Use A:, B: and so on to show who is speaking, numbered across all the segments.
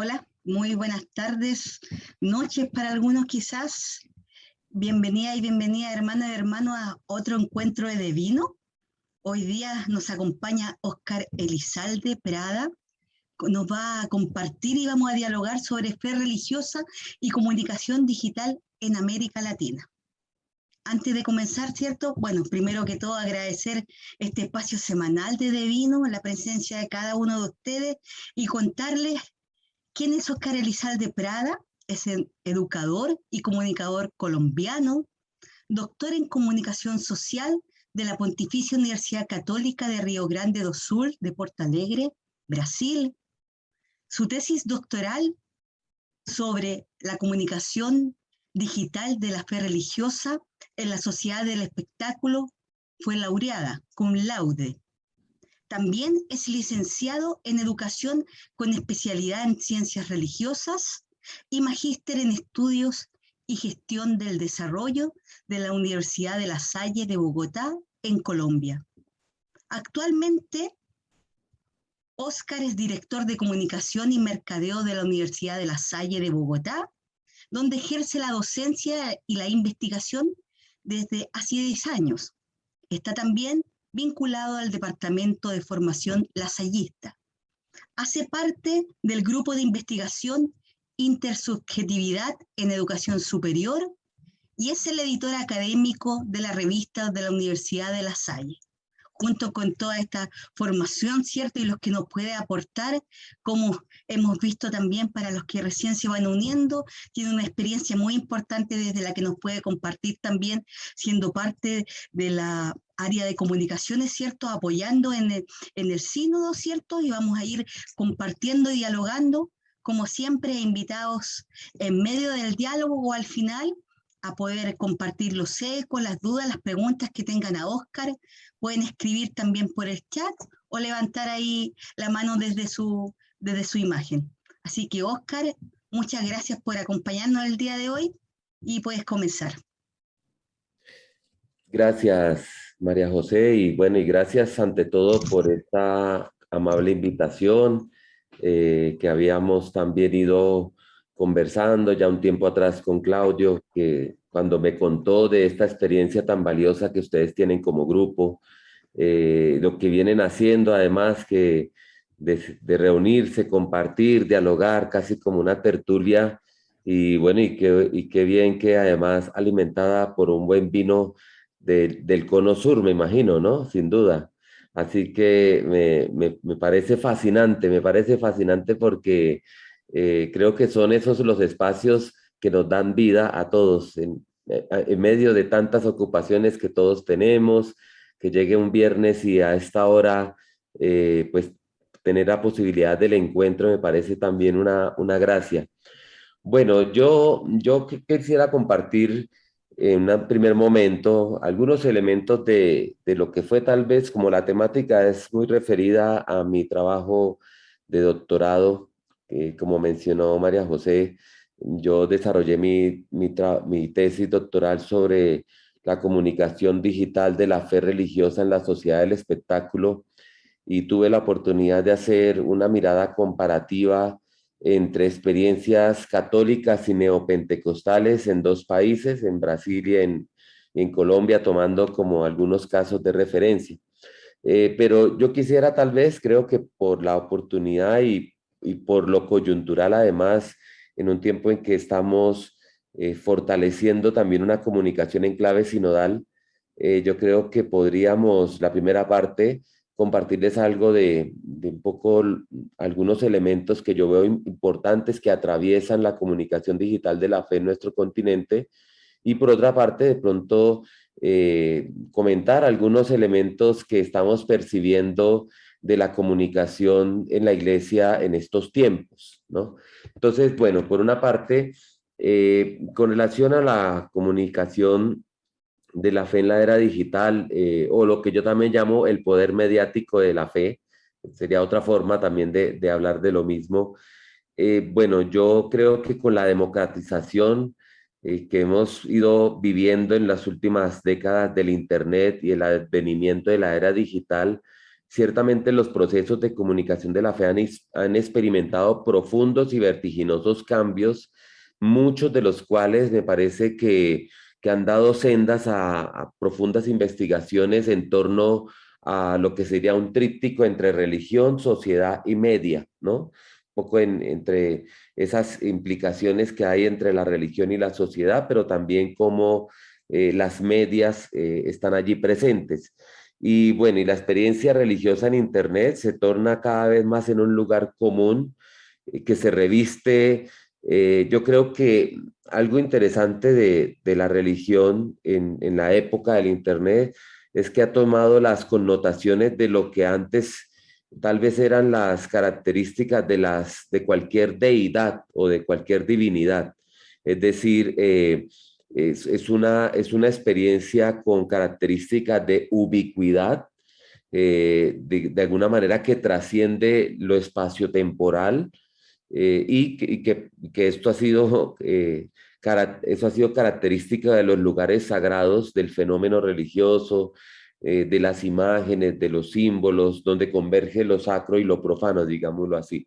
A: Hola, muy buenas tardes, noches para algunos quizás. Bienvenida y bienvenida, hermana y hermano, a otro encuentro de vino. Hoy día nos acompaña Óscar Elizalde Prada. Nos va a compartir y vamos a dialogar sobre fe religiosa y comunicación digital en América Latina. Antes de comenzar, ¿cierto? Bueno, primero que todo agradecer este espacio semanal de Vino, la presencia de cada uno de ustedes y contarles quién es Óscar Elizalde Prada. Es educador y comunicador colombiano, doctor en comunicación social de la Pontificia Universidad Católica de Río Grande do Sul de Porto Alegre, Brasil. Su tesis doctoral sobre la comunicación digital de la fe religiosa en la sociedad del espectáculo fue laureada cum laude. También es licenciado en educación con especialidad en ciencias religiosas y magíster en estudios y gestión del desarrollo de la Universidad de La Salle de Bogotá, en Colombia. Actualmente, Óscar es director de comunicación y mercadeo de la Universidad de La Salle de Bogotá, donde ejerce la docencia y la investigación desde hace 10 años. Está también vinculado al Departamento de Formación Lasallista. Hace parte del grupo de investigación Intersubjetividad en Educación Superior y es el editor académico de la revista de la Universidad de La Salle. Junto con toda esta formación, ¿cierto? Y los que nos puede aportar, como hemos visto también para los que recién se van uniendo, tiene una experiencia muy importante desde la que nos puede compartir también, siendo parte de la área de comunicaciones, ¿cierto? Apoyando en el sínodo, ¿cierto? Y vamos a ir compartiendo y dialogando, como siempre, invitados en medio del diálogo o al final, a poder compartir los ecos, las dudas, las preguntas que tengan a Óscar. Pueden escribir también por el chat o levantar ahí la mano desde su imagen. Así que, Óscar, muchas gracias por acompañarnos el día de hoy y puedes comenzar.
B: Gracias, María José, y bueno, y gracias ante todo por esta amable invitación que habíamos también ido conversando ya un tiempo atrás con Claudio, que cuando me contó de esta experiencia tan valiosa que ustedes tienen como grupo, lo que vienen haciendo además que de reunirse, compartir, dialogar, casi como una tertulia, y bueno, y qué bien que además alimentada por un buen vino del Cono Sur, me imagino, ¿no? Sin duda. Así que me parece fascinante porque creo que son esos los espacios que nos dan vida a todos en medio de tantas ocupaciones que todos tenemos, que llegue un viernes y a esta hora, pues tener la posibilidad del encuentro me parece también una gracia. Bueno, yo quisiera compartir en un primer momento algunos elementos de lo que fue tal vez como la temática es muy referida a mi trabajo de doctorado, como mencionó María José, yo desarrollé mi tesis doctoral sobre la comunicación digital de la fe religiosa en la sociedad del espectáculo y tuve la oportunidad de hacer una mirada comparativa entre experiencias católicas y neopentecostales en dos países, en Brasil y en Colombia, tomando como algunos casos de referencia. Pero yo quisiera tal vez, creo que por la oportunidad y por lo coyuntural además, en un tiempo en que estamos fortaleciendo también una comunicación en clave sinodal, yo creo que podríamos, la primera parte, compartirles algo de un poco algunos elementos que yo veo importantes que atraviesan la comunicación digital de la fe en nuestro continente y por otra parte, de pronto, comentar algunos elementos que estamos percibiendo de la comunicación en la iglesia en estos tiempos, ¿no? Entonces, bueno, por una parte, con relación a la comunicación de la fe en la era digital, o lo que yo también llamo el poder mediático de la fe, sería otra forma también de hablar de lo mismo. Bueno, yo creo que con la democratización que hemos ido viviendo en las últimas décadas del Internet y el advenimiento de la era digital, ciertamente los procesos de comunicación de la fe han experimentado profundos y vertiginosos cambios, muchos de los cuales me parece que han dado sendas a profundas investigaciones en torno a lo que sería un tríptico entre religión, sociedad y media, ¿no? Un poco entre esas implicaciones que hay entre la religión y la sociedad, pero también cómo las medias están allí presentes. Y bueno, y la experiencia religiosa en Internet se torna cada vez más en un lugar común que se reviste. Yo creo que algo interesante de la religión en la época del Internet es que ha tomado las connotaciones de lo que antes tal vez eran las características de cualquier deidad o de cualquier divinidad. Es decir, es una experiencia con características de ubicuidad, de alguna manera que trasciende lo espaciotemporal, que esto ha sido, eso ha sido característica de los lugares sagrados, del fenómeno religioso, de las imágenes, de los símbolos, donde converge lo sacro y lo profano, digámoslo así.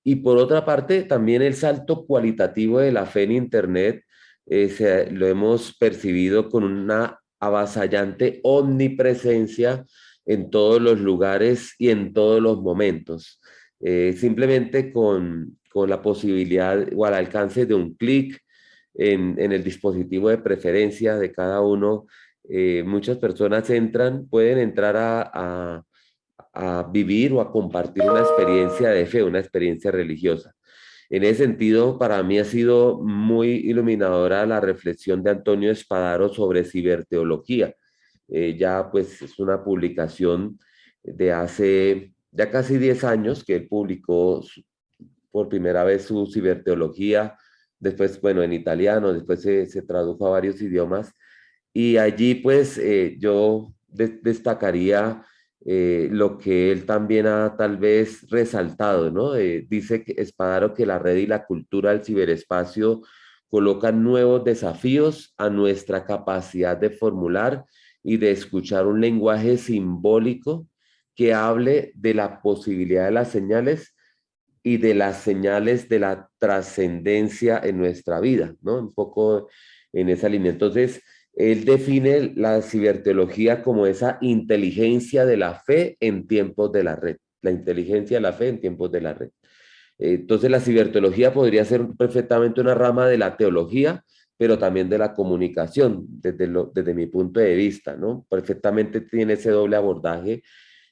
B: Y por otra parte, también el salto cualitativo de la fe en Internet lo hemos percibido con una avasallante omnipresencia en todos los lugares y en todos los momentos. Simplemente con la posibilidad o al alcance de un clic en el dispositivo de preferencia de cada uno, muchas personas pueden entrar a vivir o a compartir una experiencia de fe, una experiencia religiosa. En ese sentido, para mí ha sido muy iluminadora la reflexión de Antonio Espadaro sobre ciberteología. Ya pues es una publicación de hace ya casi 10 años que él publicó por primera vez su ciberteología, después, bueno, en italiano, después se tradujo a varios idiomas. Y allí pues yo destacaría lo que él también ha tal vez resaltado, ¿no? Dice que Espadaro que la red y la cultura del ciberespacio colocan nuevos desafíos a nuestra capacidad de formular y de escuchar un lenguaje simbólico que hable de la posibilidad de las señales y de las señales de la trascendencia en nuestra vida, ¿no? Un poco en esa línea. Entonces, él define la ciberteología como esa inteligencia de la fe en tiempos de la red, la inteligencia de la fe en tiempos de la red. Entonces, la ciberteología podría ser perfectamente una rama de la teología, pero también de la comunicación, desde mi punto de vista, ¿no? Perfectamente tiene ese doble abordaje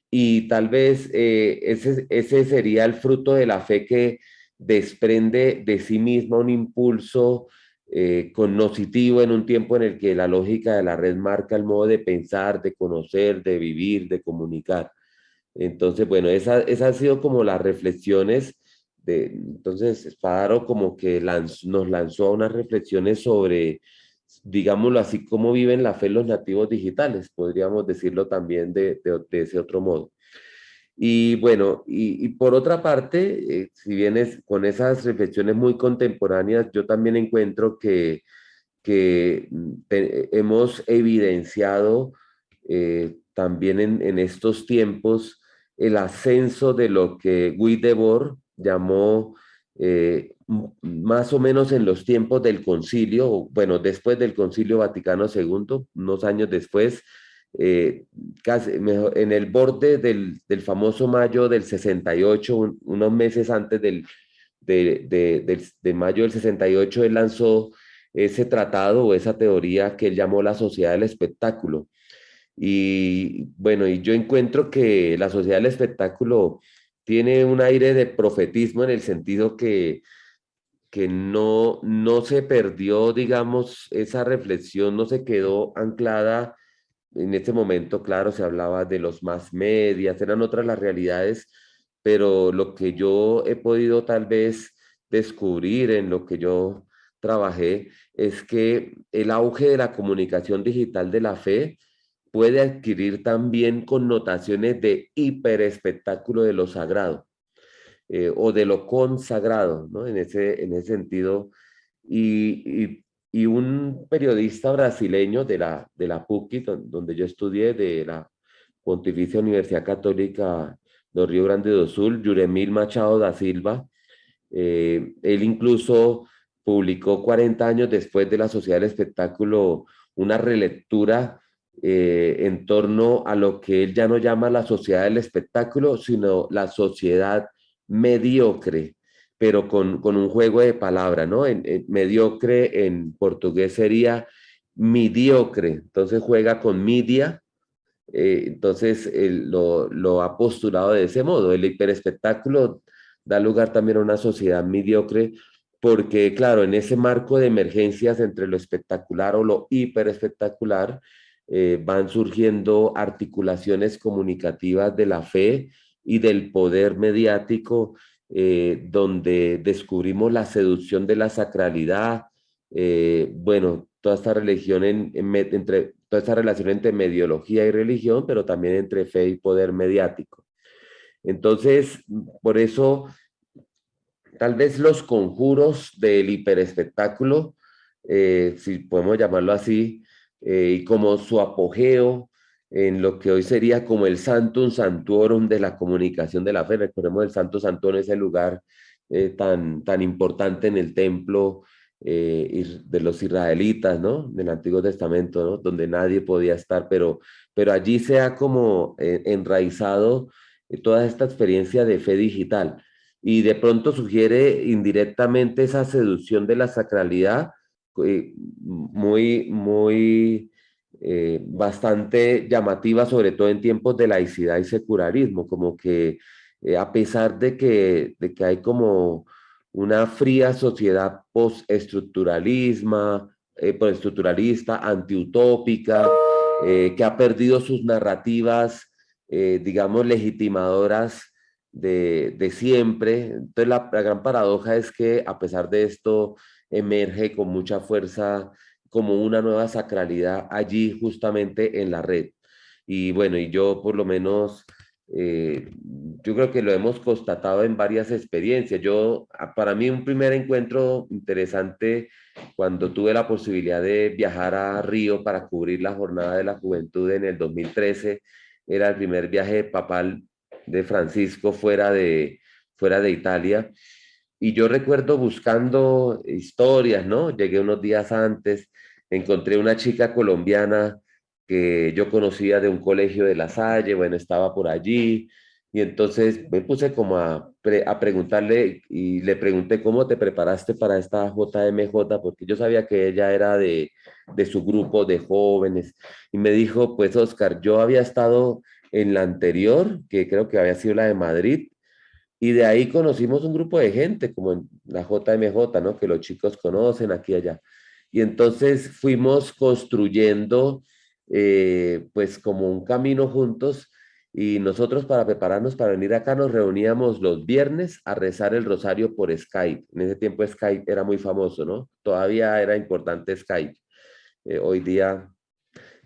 B: y tal vez ese sería el fruto de la fe que desprende de sí misma un impulso cognoscitivo en un tiempo en el que la lógica de la red marca el modo de pensar, de conocer, de vivir, de comunicar. Entonces, bueno, esas han sido como las reflexiones entonces, Espadaro como que nos lanzó a unas reflexiones sobre, digámoslo así, cómo viven la fe los nativos digitales, podríamos decirlo también de ese otro modo. Y bueno, y por otra parte, si bien es con esas reflexiones muy contemporáneas, yo también encuentro que hemos evidenciado también en estos tiempos el ascenso de lo que Guy Debord llamó más o menos en los tiempos del concilio, bueno, después del Concilio Vaticano II, unos años después, casi en el borde del famoso mayo del 68, unos meses antes de mayo del 68, él lanzó ese tratado o esa teoría que él llamó la sociedad del espectáculo. Y bueno, y yo encuentro que la sociedad del espectáculo tiene un aire de profetismo en el sentido que no se perdió, digamos, esa reflexión, no se quedó anclada en este momento. Claro, se hablaba de los más medias, eran otras las realidades, pero lo que yo he podido tal vez descubrir en lo que yo trabajé es que el auge de la comunicación digital de la fe puede adquirir también connotaciones de hiperespectáculo de lo sagrado o de lo consagrado, ¿no? En ese sentido. Y un periodista brasileño de la PUC, donde yo estudié, Pontificia Universidad Católica do Rio Grande do Sul, Yuremil Machado da Silva. Él incluso publicó 40 años después de la Sociedad del Espectáculo una relectura en torno a lo que él ya no llama la sociedad del espectáculo, sino la sociedad mediocre, pero con un juego de palabras, ¿no? Mediocre en portugués sería mediocre, entonces juega con media, entonces él lo ha postulado de ese modo. El hiperespectáculo da lugar también a una sociedad mediocre porque, claro, en ese marco de emergencias entre lo espectacular o lo hiperespectacular, van surgiendo articulaciones comunicativas de la fe y del poder mediático, donde descubrimos la seducción de la sacralidad, bueno, toda esta religión entre toda esta relación entre mediología y religión, pero también entre fe y poder mediático. Entonces, por eso, tal vez los conjuros del hiperespectáculo, si podemos llamarlo así, y como su apogeo en lo que hoy sería como el Sanctum Sanctorum de la comunicación de la fe. Recordemos el Santo Sanctorum, ese lugar tan importante en el templo de los israelitas, ¿no? Del Antiguo Testamento, ¿no? Donde nadie podía estar, pero allí se ha como enraizado toda esta experiencia de fe digital y de pronto sugiere indirectamente esa seducción de la sacralidad, bastante llamativa, sobre todo en tiempos de laicidad y secularismo, como que a pesar de que hay como una fría sociedad postestructuralista, antiutópica, que ha perdido sus narrativas, digamos, legitimadoras de siempre. Entonces la gran paradoja es que a pesar de esto emerge con mucha fuerza como una nueva sacralidad allí justamente en la red. Y bueno, y yo por lo menos, yo creo que lo hemos constatado en varias experiencias. Para mí un primer encuentro interesante cuando tuve la posibilidad de viajar a Río para cubrir la Jornada de la Juventud en el 2013, era el primer viaje papal de Francisco fuera de Italia. Y yo recuerdo buscando historias, ¿no? Llegué unos días antes, encontré una chica colombiana que yo conocía de un colegio de La Salle, bueno, estaba por allí, y entonces me puse como a preguntarle y le pregunté cómo te preparaste para esta JMJ, porque yo sabía que ella era de su grupo de jóvenes, y me dijo, pues Oscar, yo había estado en la anterior, que creo que había sido la de Madrid, y de ahí conocimos un grupo de gente, como en la JMJ, ¿no? Que los chicos conocen aquí y allá. Y entonces fuimos construyendo, pues, como un camino juntos. Y nosotros, para prepararnos para venir acá, nos reuníamos los viernes a rezar el rosario por Skype. En ese tiempo Skype era muy famoso, ¿no? Todavía era importante Skype. Hoy día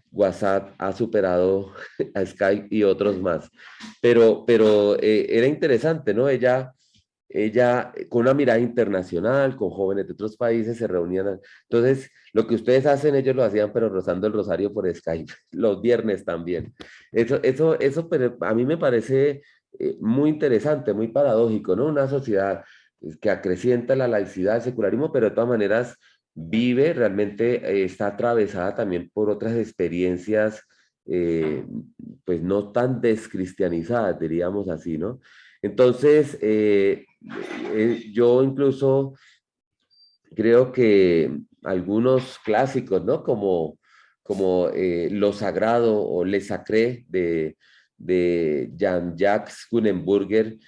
B: WhatsApp ha superado a Skype y otros más. Pero era interesante, ¿no? Ella con una mirada internacional, con jóvenes de otros países, se reunían. Entonces, lo que ustedes hacen, ellos lo hacían, pero rozando el rosario por Skype, los viernes también. Eso pero a mí me parece muy interesante, muy paradójico, ¿no? Una sociedad que acrecienta la laicidad, el secularismo, pero de todas maneras vive, realmente está atravesada también por otras experiencias, eh, pues no tan descristianizadas, diríamos así, ¿no? Entonces, yo incluso creo que algunos clásicos, ¿no? Como Lo Sagrado o Le Sacré de Jean-Jacques Gunenburger,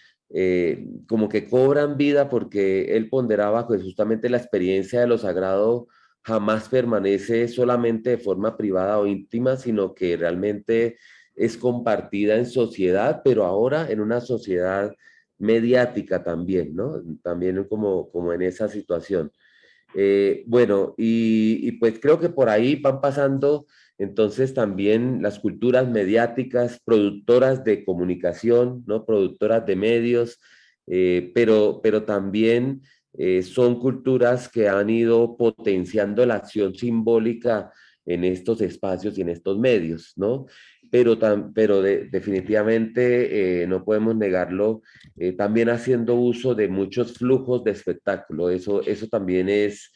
B: como que cobran vida porque él ponderaba que justamente la experiencia de lo sagrado jamás permanece solamente de forma privada o íntima, sino que realmente es compartida en sociedad, pero ahora en una sociedad mediática también, ¿no? También como en esa situación. Bueno, y pues creo que por ahí van pasando entonces también las culturas mediáticas, productoras de comunicación, ¿no? Productoras de medios, pero también son culturas que han ido potenciando la acción simbólica en estos espacios y en estos medios, ¿no? definitivamente no podemos negarlo, también haciendo uso de muchos flujos de espectáculo. Eso también es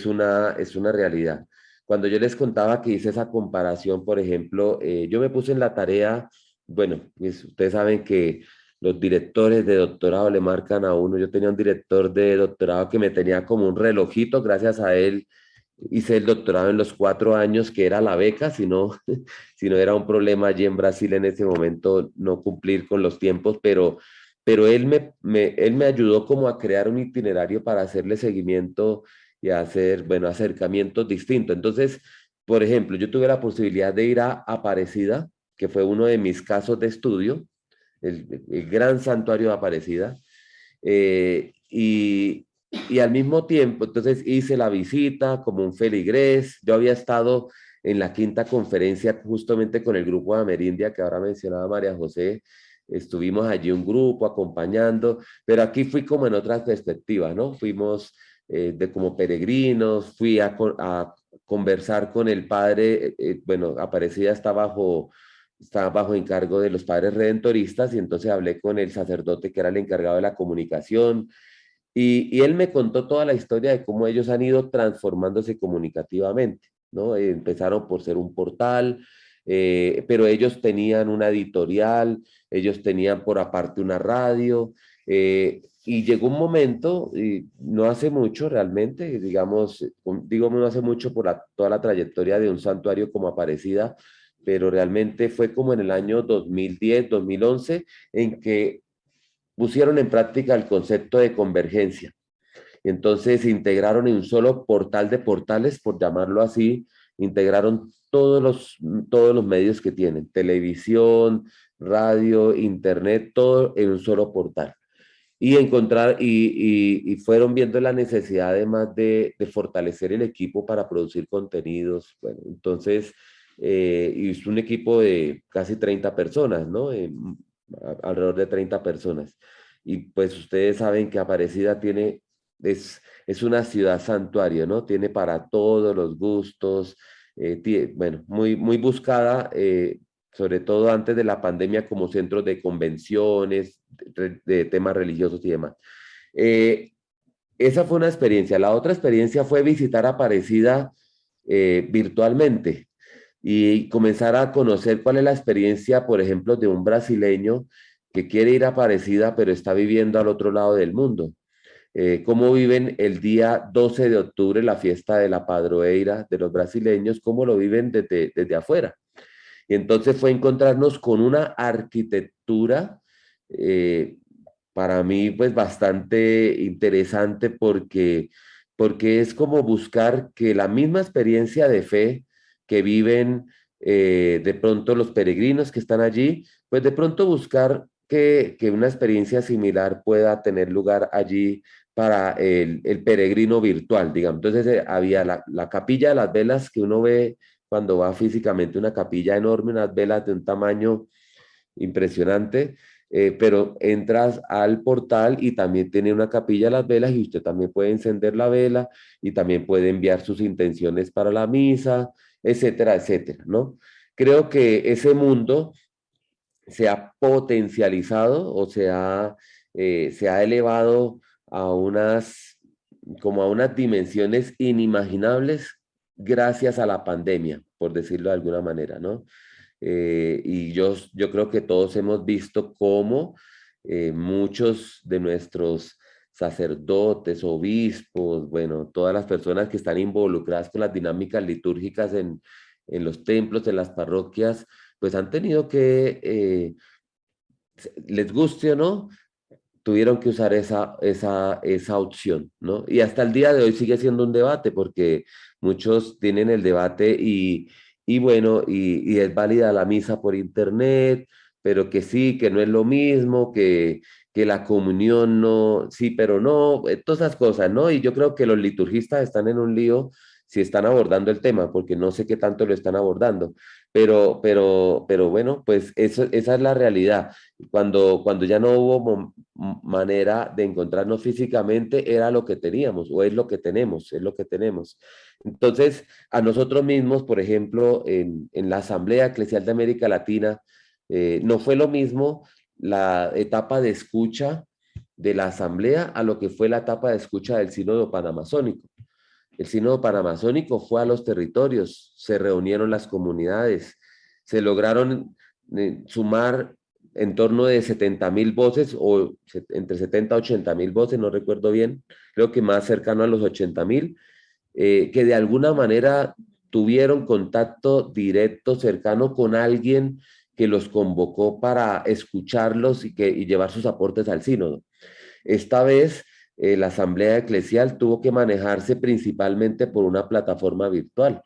B: una realidad. Cuando yo les contaba que hice esa comparación, por ejemplo, yo me puse en la tarea, bueno, ustedes saben que los directores de doctorado le marcan a uno. Yo tenía un director de doctorado que me tenía como un relojito, gracias a él hice el doctorado en los 4 años, que era la beca, si no, si no era un problema allí en Brasil en ese momento no cumplir con los tiempos, pero él me ayudó como a crear un itinerario para hacerle seguimiento y hacer, bueno, acercamientos distintos. Entonces, por ejemplo, yo tuve la posibilidad de ir a Aparecida, que fue uno de mis casos de estudio, el gran santuario de Aparecida, y al mismo tiempo, entonces hice la visita como un feligrés. Yo había estado en la quinta conferencia justamente con el grupo de Amerindia que ahora mencionaba María José. Estuvimos allí un grupo acompañando, pero aquí fui como en otras perspectivas, ¿no? Fuimos de como peregrinos, fui a conversar con el padre, bueno, Aparecida estaba bajo encargo de los padres redentoristas y entonces hablé con el sacerdote que era el encargado de la comunicación y él me contó toda la historia de cómo ellos han ido transformándose comunicativamente, ¿no? Empezaron por ser un portal, pero ellos tenían una editorial, ellos tenían por aparte una radio, y llegó un momento, y no hace mucho realmente, digamos, digo no hace mucho por toda la trayectoria de un santuario como Aparecida, pero realmente fue como en el año 2010, 2011, en que pusieron en práctica el concepto de convergencia. Entonces se integraron en un solo portal de portales, por llamarlo así, integraron todos los medios que tienen, televisión, radio, internet, todo en un solo portal. Y fueron viendo la necesidad además de fortalecer el equipo para producir contenidos. Bueno, entonces, y es un equipo de casi 30 personas, ¿no? Alrededor de 30 personas. Y pues ustedes saben que Aparecida es una ciudad santuario, ¿no? Tiene para todos los gustos, bueno, muy buscada, sobre todo antes de la pandemia, como centros de convenciones, de temas religiosos y demás. Eh, Esa fue una experiencia. La otra experiencia fue visitar Aparecida virtualmente y comenzar a conocer cuál es la experiencia, por ejemplo, de un brasileño que quiere ir a Aparecida, pero está viviendo al otro lado del mundo. Cómo viven el día 12 de octubre, la fiesta de la padroeira de los brasileños, cómo lo viven desde afuera. Y entonces fue encontrarnos con una arquitectura, eh, para mí, pues bastante interesante porque es como buscar que la misma experiencia de fe que viven de pronto los peregrinos que están allí, pues de pronto buscar que una experiencia similar pueda tener lugar allí para el peregrino virtual, digamos. Entonces había la capilla de las velas que uno ve cuando va físicamente, una capilla enorme, unas velas de un tamaño impresionante, pero entras al portal y también tiene una capilla a las velas y usted también puede encender la vela y también puede enviar sus intenciones para la misa, etcétera, etcétera, ¿no? Creo que ese mundo se ha potencializado o se ha elevado a como a unas dimensiones inimaginables gracias a la pandemia, por decirlo de alguna manera, ¿no? Y yo creo que todos hemos visto cómo muchos de nuestros sacerdotes, obispos, bueno, todas las personas que están involucradas con las dinámicas litúrgicas en los templos, en las parroquias, pues han tenido que, les guste o no, tuvieron que usar esa opción, ¿no? Y hasta el día de hoy sigue siendo un debate porque muchos tienen el debate y bueno, y es válida la misa por internet, pero que sí, que no es lo mismo, que la comunión no, sí, pero no, todas esas cosas, ¿no? Y yo creo que los liturgistas están en un lío si están abordando el tema, porque no sé qué tanto lo están abordando, pero bueno, pues esa es la realidad. Cuando ya no hubo manera de encontrarnos físicamente era lo que teníamos, o es lo que tenemos, es lo que tenemos. Entonces, a nosotros mismos, por ejemplo, en la Asamblea Eclesial de América Latina, no fue lo mismo la etapa de escucha de la Asamblea a lo que fue la etapa de escucha del Sínodo Panamazónico. El Sínodo Panamazónico fue a los territorios, se reunieron las comunidades, se lograron sumar en torno de 70.000 voces, o entre 70 y 80.000 voces, no recuerdo bien, creo que más cercano a los 80.000, que de alguna manera tuvieron contacto directo, cercano con alguien que los convocó para escucharlos y llevar sus aportes al sínodo. Esta vez la Asamblea Eclesial tuvo que manejarse principalmente por una plataforma virtual.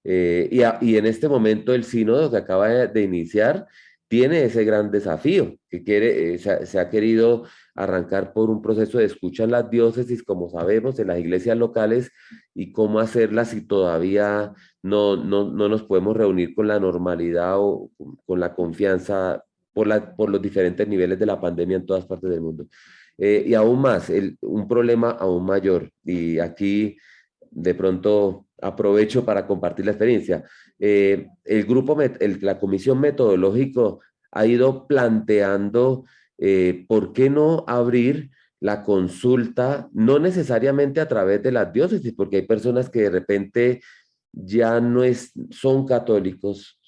B: Y en este momento el sínodo que acaba de iniciar tiene ese gran desafío, que se ha querido arrancar por un proceso de escucha en las diócesis, como sabemos, en las iglesias locales, y cómo hacerlas si todavía no nos podemos reunir con la normalidad o con la confianza por los diferentes niveles de la pandemia en todas partes del mundo. Y aún más, un problema aún mayor, y aquí de pronto aprovecho para compartir la experiencia. La comisión metodológica ha ido planteando por qué no abrir la consulta, no necesariamente a través de las diócesis, porque hay personas que de repente ya son católicos,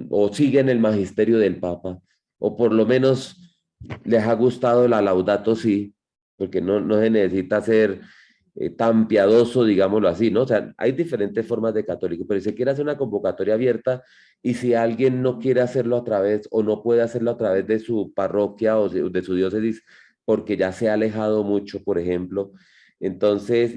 B: o siguen el magisterio del Papa, o por lo menos les ha gustado la Laudato Si, porque no se necesita ser tan piadoso, digámoslo así, ¿no? O sea, hay diferentes formas de católico, pero si se quiere hacer una convocatoria abierta, y si alguien no quiere hacerlo a través o no puede hacerlo a través de su parroquia o de su diócesis, porque ya se ha alejado mucho, por ejemplo, entonces,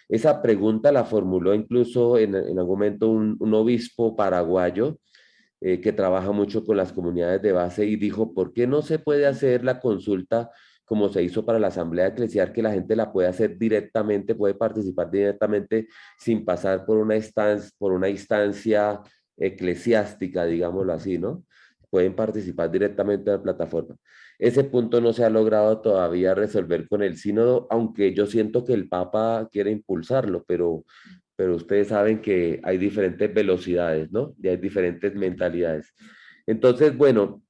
B: esa pregunta la formuló incluso en algún momento un obispo paraguayo, que trabaja mucho con las comunidades de base, y dijo, ¿por qué no se puede hacer la consulta como se hizo para la Asamblea Eclesial, que la gente la puede hacer directamente, puede participar directamente sin pasar por una instancia eclesiástica, digámoslo así, ¿no? Pueden participar directamente en la plataforma. Ese punto no se ha logrado todavía resolver con el sínodo, aunque yo siento que el Papa quiere impulsarlo, pero ustedes saben que hay diferentes velocidades, ¿no? Y hay diferentes mentalidades. Entonces, bueno,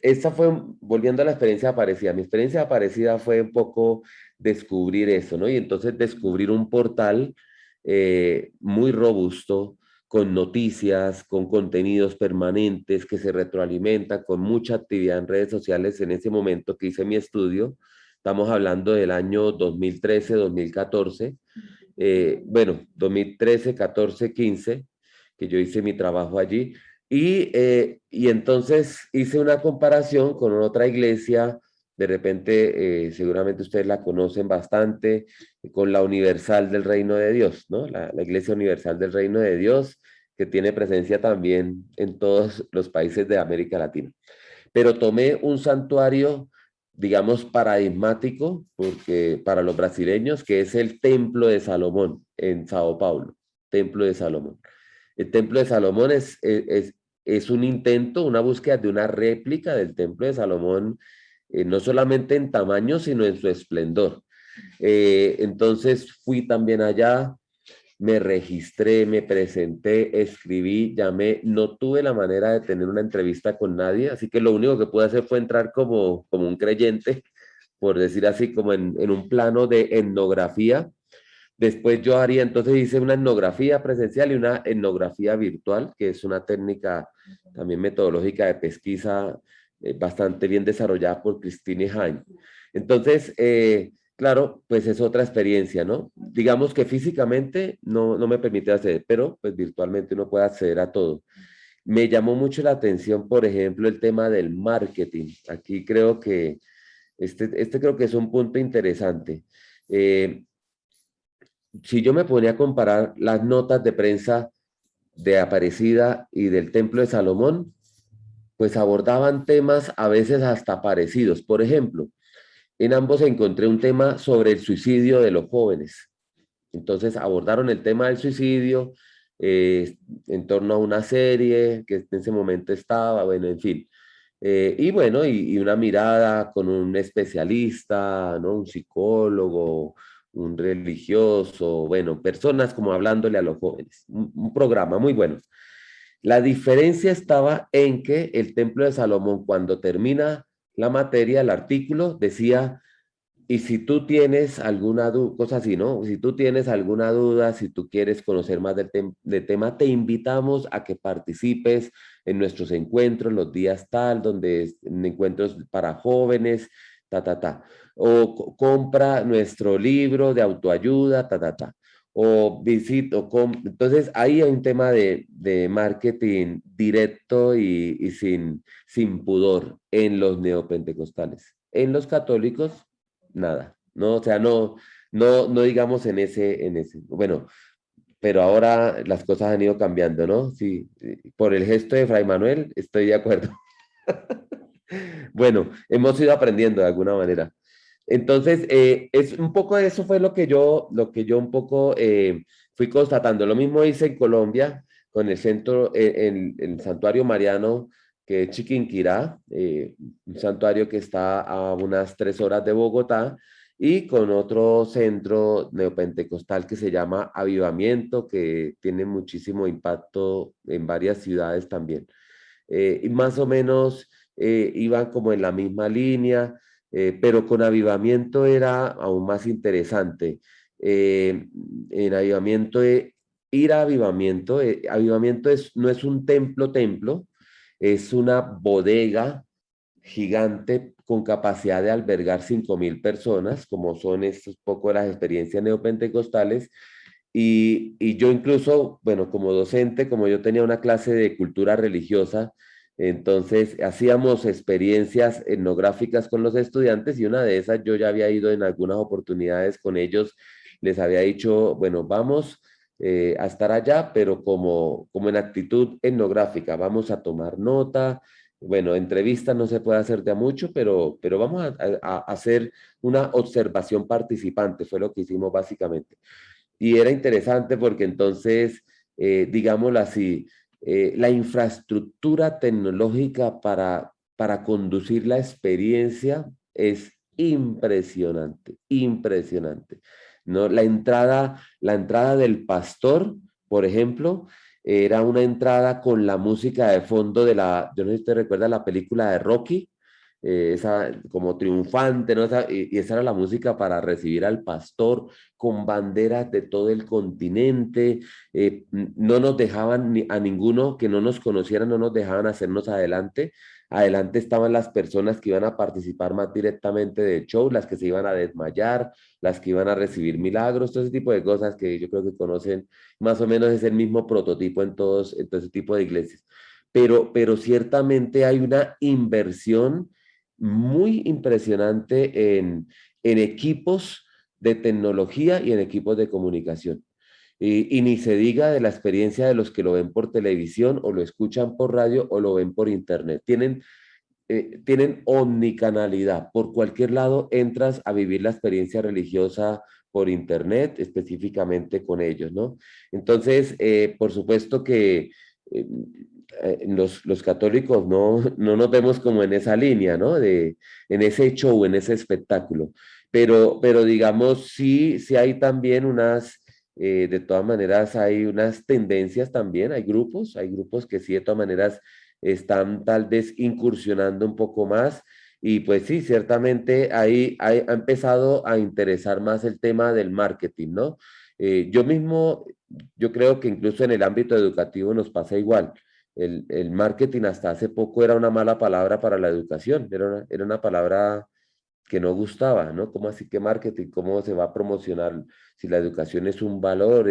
B: esta fue, volviendo a la experiencia Aparecida, mi experiencia Aparecida fue un poco descubrir eso, ¿no? Y entonces descubrir un portal muy robusto, con noticias, con contenidos permanentes que se retroalimentan, con mucha actividad en redes sociales. En ese momento que hice mi estudio, estamos hablando del año 2013, 2014, bueno, 2013, 14, 15, que yo hice mi trabajo allí. Y entonces hice una comparación con otra iglesia, de repente seguramente ustedes la conocen bastante, con la Universal del Reino de Dios, ¿no? La Iglesia Universal del Reino de Dios, que tiene presencia también en todos los países de América Latina. Pero tomé un santuario, digamos, paradigmático, porque para los brasileños, que es el Templo de Salomón en Sao Paulo, Templo de Salomón. El Templo de Salomón es un intento, una búsqueda de una réplica del Templo de Salomón, no solamente en tamaño, sino en su esplendor. Entonces fui también allá, me registré, me presenté, escribí, llamé, no tuve la manera de tener una entrevista con nadie, así que lo único que pude hacer fue entrar como un creyente, por decir así, como en un plano de etnografía. Después entonces hice una etnografía presencial y una etnografía virtual, que es una técnica también metodológica de pesquisa bastante bien desarrollada por Christine Hein. Entonces, claro, pues es otra experiencia, ¿no? Digamos que físicamente no me permite acceder, pero pues virtualmente uno puede acceder a todo. Me llamó mucho la atención, por ejemplo, el tema del marketing. Aquí creo que creo que es un punto interesante. Si yo me ponía a comparar las notas de prensa de Aparecida y del Templo de Salomón, pues abordaban temas a veces hasta parecidos. Por ejemplo, en ambos encontré un tema sobre el suicidio de los jóvenes. Entonces abordaron el tema del suicidio en torno a una serie que en ese momento estaba, bueno, en fin. Y bueno, y una mirada con un especialista, ¿no? Un psicólogo, un religioso, bueno, personas como hablándole a los jóvenes. Un programa muy bueno. La diferencia estaba en que el Templo de Salomón, cuando termina la materia, el artículo decía, y si tú tienes alguna duda, cosa así, ¿no? Si tú tienes alguna duda, si tú quieres conocer más del tema, te invitamos a que participes en nuestros encuentros, los días tal, donde en encuentros para jóvenes, ta, ta, ta. O compra nuestro libro de autoayuda, ta, ta, ta. O visita, entonces ahí hay un tema de marketing directo y sin pudor en los neopentecostales. En los católicos nada, ¿no? O sea, no digamos bueno, pero ahora las cosas han ido cambiando, ¿no? Sí, por el gesto de Fray Manuel estoy de acuerdo. Bueno, hemos ido aprendiendo de alguna manera. Entonces, es un poco de eso fue lo que yo un poco fui constatando. Lo mismo hice en Colombia con el centro, el santuario mariano que es Chiquinquirá, un santuario que está a unas 3 horas de Bogotá, y con otro centro neopentecostal que se llama Avivamiento, que tiene muchísimo impacto en varias ciudades también. Y más o menos iban como en la misma línea, pero con avivamiento era aún más interesante. En avivamiento, ir a avivamiento, avivamiento no es un templo, es una bodega gigante con capacidad de albergar 5.000 personas, como son estos poco las experiencias neopentecostales. Y yo incluso, bueno, como docente, como yo tenía una clase de cultura religiosa, entonces hacíamos experiencias etnográficas con los estudiantes, y una de esas yo ya había ido en algunas oportunidades con ellos, les había dicho, bueno, vamos a estar allá, pero como en actitud etnográfica, vamos a tomar nota. Bueno, entrevistas no se puede hacer de a mucho, pero vamos a hacer una observación participante, fue lo que hicimos básicamente. Y era interesante porque entonces, digámoslo así, la infraestructura tecnológica para conducir la experiencia es impresionante, impresionante. ¿No? La entrada del pastor, por ejemplo, era una entrada con la música de fondo yo no sé si te recuerda la película de Rocky, esa como triunfante, ¿no? Y esa era la música para recibir al pastor con banderas de todo el continente. No nos dejaban a ninguno que no nos conocieran, no nos dejaban hacernos adelante. Adelante estaban las personas que iban a participar más directamente del show, las que se iban a desmayar, las que iban a recibir milagros, todo ese tipo de cosas que yo creo que conocen, más o menos es el mismo prototipo en todo ese tipo de iglesias. Pero ciertamente hay una inversión muy impresionante en equipos de tecnología y en equipos de comunicación. Y ni se diga de la experiencia de los que lo ven por televisión o lo escuchan por radio o lo ven por internet. Tienen omnicanalidad. Por cualquier lado entras a vivir la experiencia religiosa por internet, específicamente con ellos, ¿no? Entonces, por supuesto que los católicos no nos vemos como en esa línea, ¿no? En ese show, en ese espectáculo. Pero digamos, sí hay también de todas maneras, hay unas tendencias también, hay grupos que sí, de todas maneras, están tal vez incursionando un poco más. Y pues sí, ciertamente ahí ha empezado a interesar más el tema del marketing, ¿no? Yo mismo, yo creo que incluso en el ámbito educativo nos pasa igual. El marketing hasta hace poco era una mala palabra para la educación, era una palabra que no gustaba, ¿no? ¿Cómo así que marketing? ¿Cómo se va a promocionar si la educación es un valor,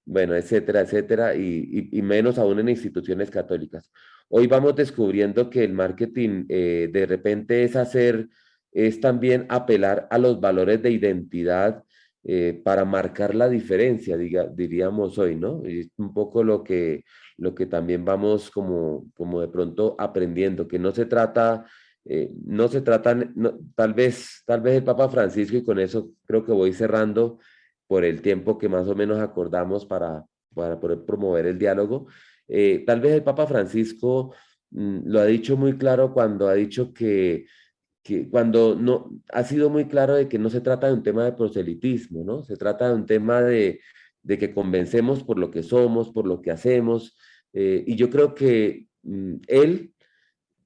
B: bueno, etcétera, etcétera, y menos aún en instituciones católicas? Hoy vamos descubriendo que el marketing de repente es también apelar a los valores de identidad para marcar la diferencia, diríamos hoy, ¿no? Y es un poco lo que también vamos como de pronto aprendiendo, que no se trata, tal vez el Papa Francisco, y con eso creo que voy cerrando por el tiempo que más o menos acordamos para poder promover el diálogo. Tal vez el Papa Francisco lo ha dicho muy claro cuando ha dicho que cuando no, ha sido muy claro de que no se trata de un tema de proselitismo, ¿no? Se trata de un tema de que convencemos por lo que somos, por lo que hacemos, y yo creo que él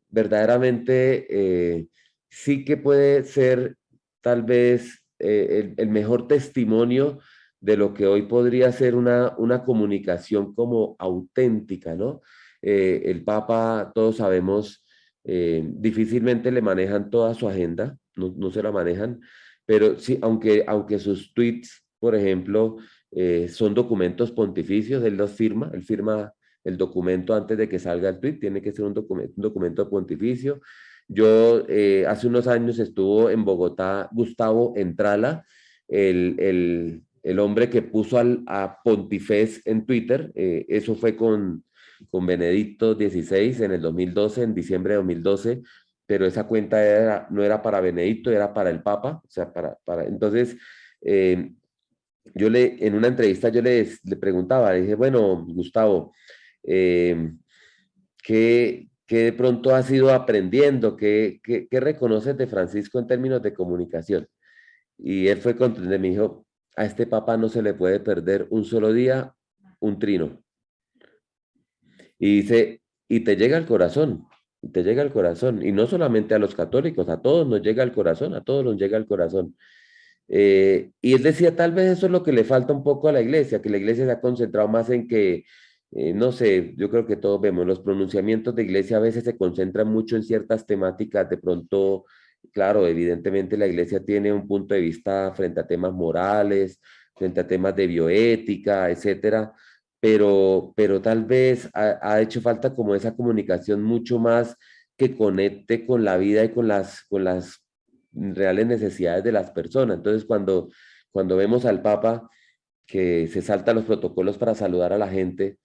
B: verdaderamente sí que puede ser tal vez el mejor testimonio de lo que hoy podría ser una comunicación como auténtica, ¿no? El Papa, todos sabemos, difícilmente le manejan toda su agenda, no se la manejan, pero sí, aunque sus tweets, por ejemplo, son documentos pontificios, él firma el documento antes de que salga el tweet, tiene que ser un documento pontificio. Yo hace unos años estuvo en Bogotá Gustavo Entrala, el hombre que puso a Pontifex en Twitter, eso fue con Benedicto XVI en el 2012, en diciembre de 2012, pero esa cuenta no era para Benedicto, era para el Papa, o sea, entonces, en una entrevista yo le preguntaba, le dije, bueno, Gustavo, eh, ¿qué de pronto has ido aprendiendo? ¿Qué reconoces de Francisco en términos de comunicación? Y él fue contundente, me dijo, a este papa no se le puede perder un solo día un trino. Y dice, y te llega al corazón, y te llega al corazón, y no solamente a los católicos, a todos nos llega al corazón, a todos nos llega al corazón. Y él decía, tal vez eso es lo que le falta un poco a la iglesia, que la iglesia se ha concentrado más en que, no sé, yo creo que todos vemos, los pronunciamientos de iglesia a veces se concentran mucho en ciertas temáticas, de pronto, claro, evidentemente la iglesia tiene un punto de vista frente a temas morales, frente a temas de bioética, etcétera, pero tal vez ha hecho falta como esa comunicación mucho más que conecte con la vida y con las reales necesidades de las personas. Entonces, cuando vemos al Papa que se salta los protocolos para saludar a la gente,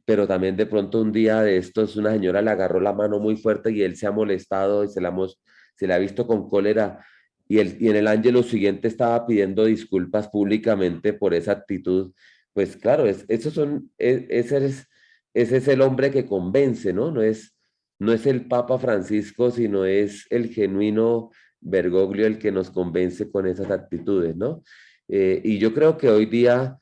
B: pero también de pronto un día de estos una señora le agarró la mano muy fuerte y él se ha molestado y se le ha visto con cólera y en el Ángelus siguiente estaba pidiendo disculpas públicamente por esa actitud, pues claro, ese es el hombre que convence, ¿no? No es el Papa Francisco, sino es el genuino Bergoglio el que nos convence con esas actitudes, ¿no? Y yo creo que hoy día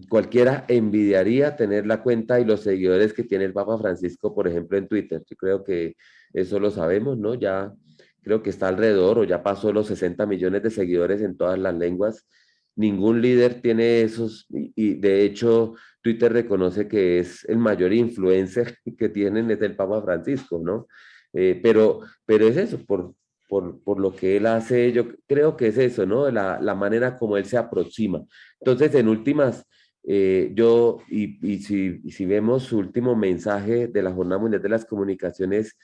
B: cualquiera envidiaría tener la cuenta y los seguidores que tiene el Papa Francisco, por ejemplo, en Twitter. Yo creo que eso lo sabemos, ¿no? Ya creo que está alrededor o ya pasó los 60 millones de seguidores en todas las lenguas. Ningún líder tiene esos y de hecho Twitter reconoce que es el mayor influencer que tienen es el Papa Francisco, ¿no? Pero es eso, por lo que él hace, yo creo que es eso, ¿no? La manera como él se aproxima. Entonces, en últimas, y si vemos su último mensaje de la Jornada Mundial de las Comunicaciones,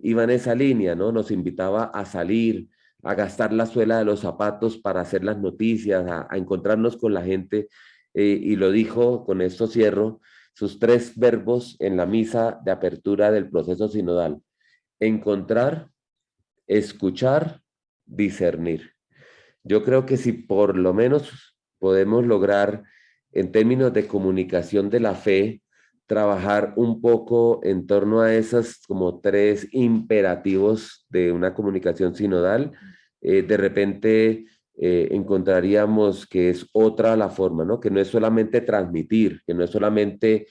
B: iba en esa línea, ¿no? Nos invitaba a salir, a gastar la suela de los zapatos para hacer las noticias, a encontrarnos con la gente, y lo dijo, con esto cierro, sus 3 verbos en la misa de apertura del proceso sinodal: encontrar, escuchar, discernir. Yo creo que si por lo menos podemos lograr, en términos de comunicación de la fe, trabajar un poco en torno a esas como 3 imperativos de una comunicación sinodal, de repente encontraríamos que es otra la forma, ¿no? Que no es solamente transmitir, que no es solamente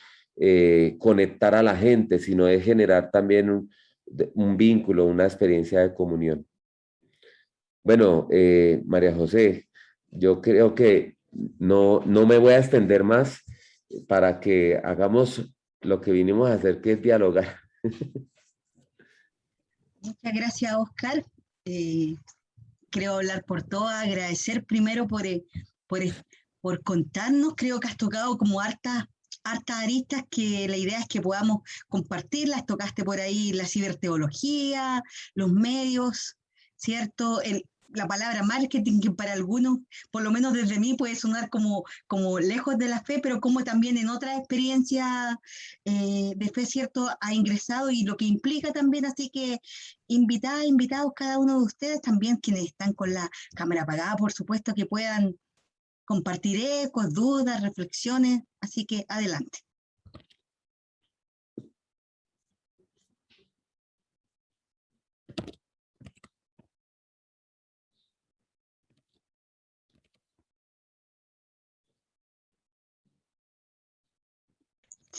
B: conectar a la gente, sino es generar también un vínculo, una experiencia de comunión. Bueno, María José, yo creo que no me voy a extender más para que hagamos lo que vinimos a hacer, que es dialogar.
A: Muchas gracias, Oscar. Creo hablar por todas, agradecer primero por, por contarnos. Creo que has tocado como hartas aristas que la idea es que podamos compartirlas. Tocaste por ahí la ciberteología, los medios, ¿cierto? La palabra marketing, que para algunos, por lo menos desde mí, puede sonar como lejos de la fe, pero como también en otras experiencias de fe, ¿cierto? Ha ingresado y lo que implica también, así que invitados cada uno de ustedes, también quienes están con la cámara apagada, por supuesto, que puedan compartir ecos, dudas, reflexiones, así que adelante.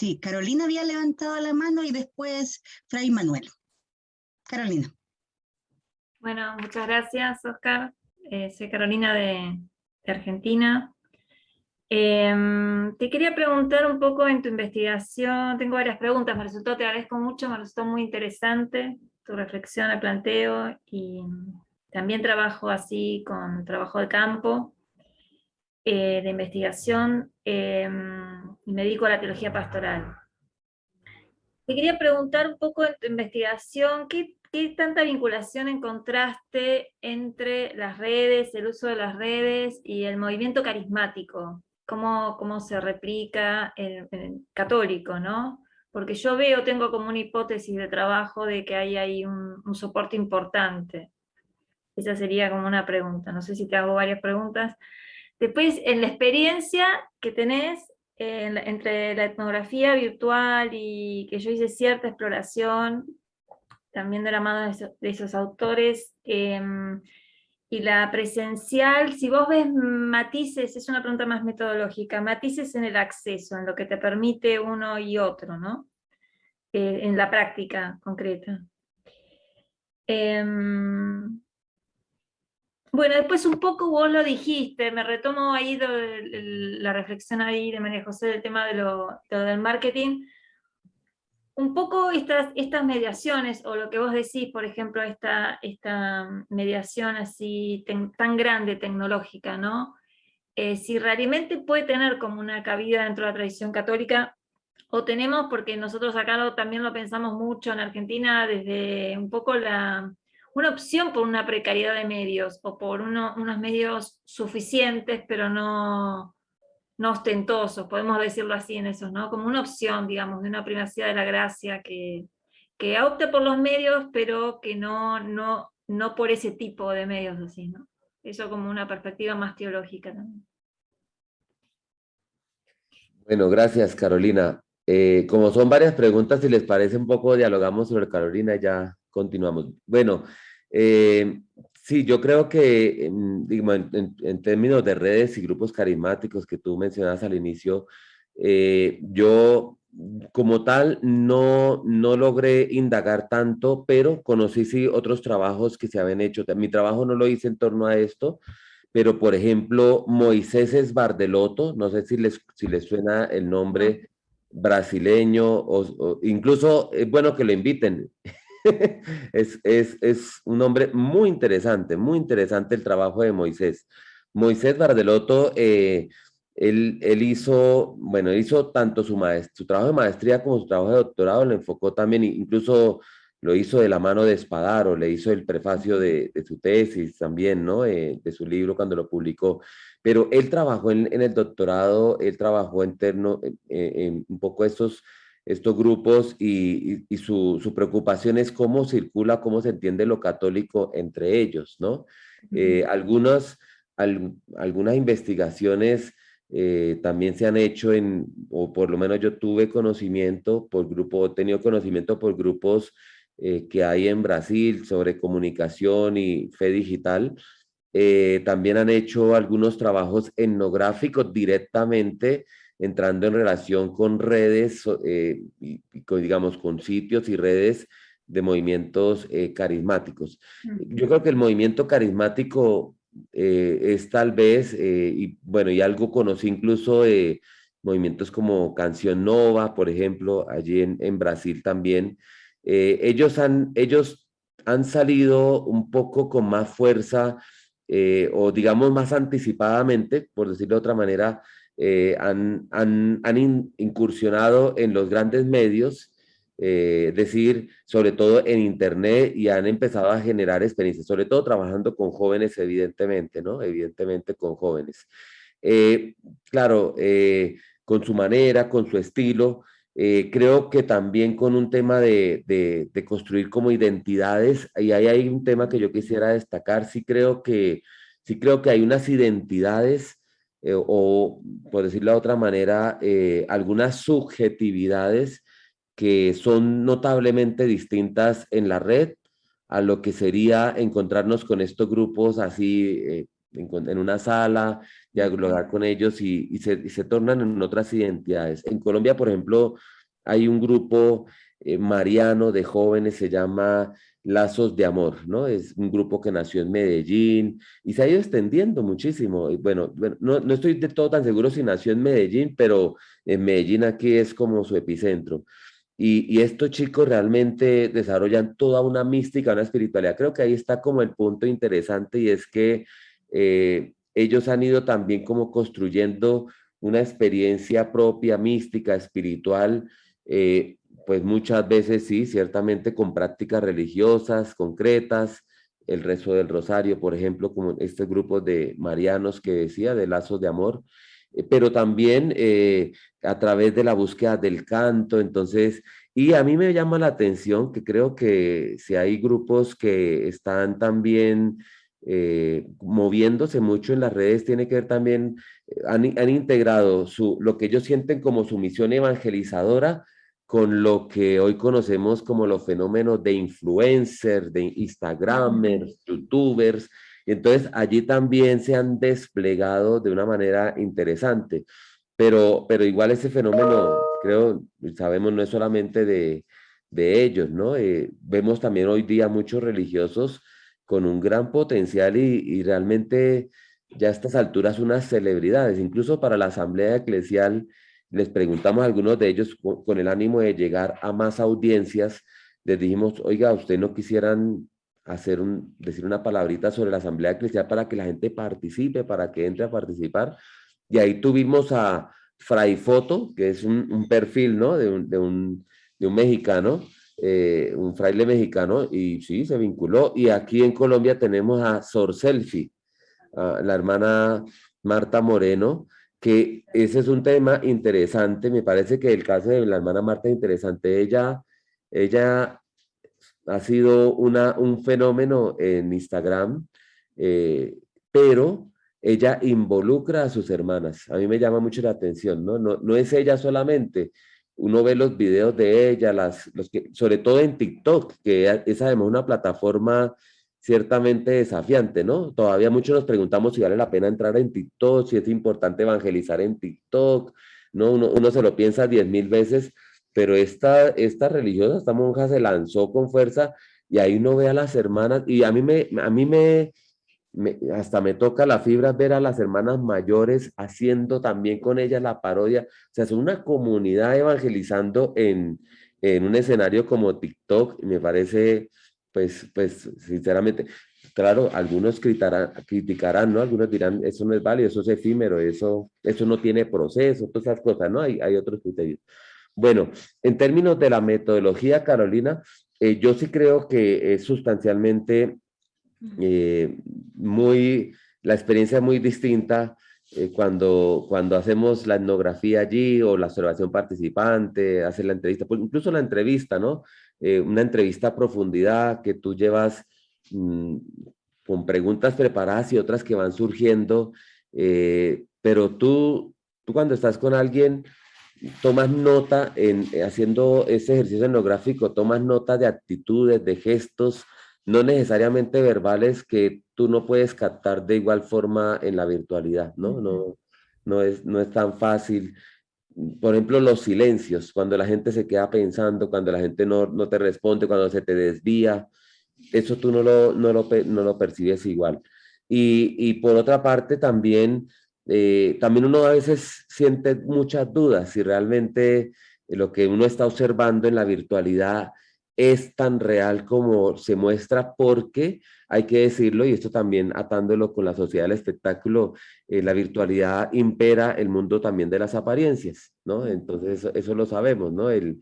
A: Sí, Carolina había levantado la mano y después Fray Manuel. Carolina.
C: Bueno, muchas gracias, Oscar. Soy Carolina de Argentina. Te quería preguntar un poco en tu investigación, tengo varias preguntas, te agradezco mucho, me resultó muy interesante tu reflexión, el planteo, y también trabajo así con trabajo de campo, de investigación, y me dedico a la teología pastoral. Te quería preguntar un poco en tu investigación, ¿qué tanta vinculación encontraste entre las redes, el uso de las redes y el movimiento carismático? ¿Cómo se replica en católico, ¿no? Porque yo tengo como una hipótesis de trabajo de que hay ahí un soporte importante. Esa sería como una pregunta. No sé si te hago varias preguntas. Después, en la experiencia que tenés entre la etnografía virtual y que yo hice cierta exploración, también de la mano de esos autores, y la presencial, si vos ves matices, es una pregunta más metodológica, matices en el acceso, en lo que te permite uno y otro, ¿no? En la práctica concreta. Bueno, después un poco vos lo dijiste, me retomo ahí la reflexión ahí de María José del tema de lo del marketing. Un poco estas mediaciones, o lo que vos decís, por ejemplo, esta mediación así tan grande tecnológica, ¿no? Si realmente puede tener como una cabida dentro de la tradición católica, o tenemos, porque nosotros acá también lo pensamos mucho en Argentina, desde un poco una opción por una precariedad de medios, o por unos medios suficientes, pero no ostentosos, podemos decirlo así en esos, ¿no? Como una opción, digamos, de una privacidad de la gracia que opte por los medios, pero que no por ese tipo de medios así, ¿no? Eso como una perspectiva más teológica también.
B: Bueno, gracias, Carolina. Como son varias preguntas, si les parece un poco, dialogamos sobre Carolina y ya continuamos. Bueno, sí, yo creo que digamos, en términos de redes y grupos carismáticos que tú mencionabas al inicio, yo como tal no logré indagar tanto, pero conocí sí otros trabajos que se habían hecho. Mi trabajo no lo hice en torno a esto, pero por ejemplo, Moisés Esbardelotto, no sé si les suena el nombre brasileño, o incluso es bueno que lo inviten. Es un hombre muy interesante el trabajo de Moisés. Moisés Bardelotto, él hizo, bueno, hizo tanto su trabajo de maestría como su trabajo de doctorado, lo enfocó también, incluso lo hizo de la mano de Espadaro, le hizo el prefacio de su tesis también, ¿no? De su libro cuando lo publicó. Pero él trabajó en el doctorado, él trabajó en un poco estos grupos y su preocupación es cómo circula, cómo se entiende lo católico entre ellos, ¿no? Algunas investigaciones también se han hecho o por lo menos yo tuve conocimiento he tenido conocimiento por grupos que hay en Brasil sobre comunicación y fe digital. También han hecho algunos trabajos etnográficos directamente entrando en relación con redes, digamos, con sitios y redes de movimientos carismáticos. Yo creo que el movimiento carismático es tal vez, y bueno, y algo conocí incluso de movimientos como Canción Nova, por ejemplo, allí en Brasil también. Ellos han salido un poco con más fuerza, o digamos más anticipadamente, por decirlo de otra manera, han incursionado en los grandes medios, es decir, sobre todo en Internet, y han empezado a generar experiencias, sobre todo trabajando con jóvenes, evidentemente, ¿no? Evidentemente con jóvenes. Eh, claro, con su manera, con su estilo, creo que también con un tema de construir como identidades, y ahí hay un tema que yo quisiera destacar, sí creo que hay unas identidades, o por decirlo de otra manera, algunas subjetividades que son notablemente distintas en la red a lo que sería encontrarnos con estos grupos así en una sala, dialogar con ellos y se tornan en otras identidades. En Colombia, por ejemplo, hay un grupo mariano de jóvenes, se llama Lazos de Amor, ¿no? Es un grupo que nació en Medellín y se ha ido extendiendo muchísimo. Y bueno, no estoy de todo tan seguro si nació en Medellín, pero en Medellín aquí es como su epicentro. Y estos chicos realmente desarrollan toda una mística, una espiritualidad. Creo que ahí está como el punto interesante y es que ellos han ido también como construyendo una experiencia propia, mística, espiritual, pues muchas veces sí, ciertamente con prácticas religiosas concretas, el rezo del rosario, por ejemplo, como este grupo de marianos que decía, de lazos de amor, pero también a través de la búsqueda del canto, entonces, y a mí me llama la atención que creo que si hay grupos que están también moviéndose mucho en las redes, tiene que ver también, han integrado lo que ellos sienten como su misión evangelizadora con lo que hoy conocemos como los fenómenos de influencers, de Instagramers, YouTubers, y entonces allí también se han desplegado de una manera interesante. Pero igual ese fenómeno, creo, sabemos, no es solamente de ellos, ¿no? Vemos también hoy día muchos religiosos con un gran potencial y realmente ya a estas alturas unas celebridades, incluso para la asamblea eclesial, les preguntamos a algunos de ellos con el ánimo de llegar a más audiencias, les dijimos, oiga, ¿usted no quisieran decir una palabrita sobre la asamblea eclesial para que la gente participe, para que entre a participar? Y ahí tuvimos a Fray Foto, que es un perfil, ¿no? De un mexicano, un fraile mexicano, y sí, se vinculó. Y aquí en Colombia tenemos a Sor Selfie, a la hermana Marta Moreno, que ese es un tema interesante. Me parece que el caso de la hermana Marta es interesante. Ella ha sido un fenómeno en Instagram, pero ella involucra a sus hermanas. A mí me llama mucho la atención, ¿no? No es ella solamente. Uno ve los videos de ella, sobre todo en TikTok, que es además una plataforma ciertamente desafiante, ¿no? Todavía muchos nos preguntamos si vale la pena entrar en TikTok, si es importante evangelizar en TikTok, ¿no? Uno se lo piensa 10.000 veces, pero esta religiosa, esta monja se lanzó con fuerza y ahí uno ve a las hermanas y hasta me toca la fibra ver a las hermanas mayores haciendo también con ellas la parodia. O sea, es una comunidad evangelizando en un escenario como TikTok y me parece, pues sinceramente, claro, algunos criticarán, ¿no? Algunos dirán, eso no es válido, eso es efímero, eso no tiene proceso, todas esas cosas, ¿no? Hay otros criterios. Bueno, en términos de la metodología, Carolina, yo sí creo que es sustancialmente eh, muy, la experiencia es muy distinta cuando hacemos la etnografía allí o la observación participante, hacer la entrevista, pues incluso la entrevista, ¿no? Una entrevista a profundidad que tú llevas mm, con preguntas preparadas y otras que van surgiendo, pero tú cuando estás con alguien tomas nota haciendo ese ejercicio etnográfico, tomas nota de actitudes, de gestos, no necesariamente verbales que tú no puedes captar de igual forma en la virtualidad, ¿no? No es tan fácil. Por ejemplo, los silencios, cuando la gente se queda pensando, cuando la gente no te responde, cuando se te desvía, eso tú no lo percibes igual. Y por otra parte, también uno a veces siente muchas dudas si realmente lo que uno está observando en la virtualidad es tan real como se muestra, porque hay que decirlo, y esto también atándolo con la sociedad del espectáculo, la virtualidad impera el mundo también de las apariencias, ¿no? Entonces eso lo sabemos, ¿no? El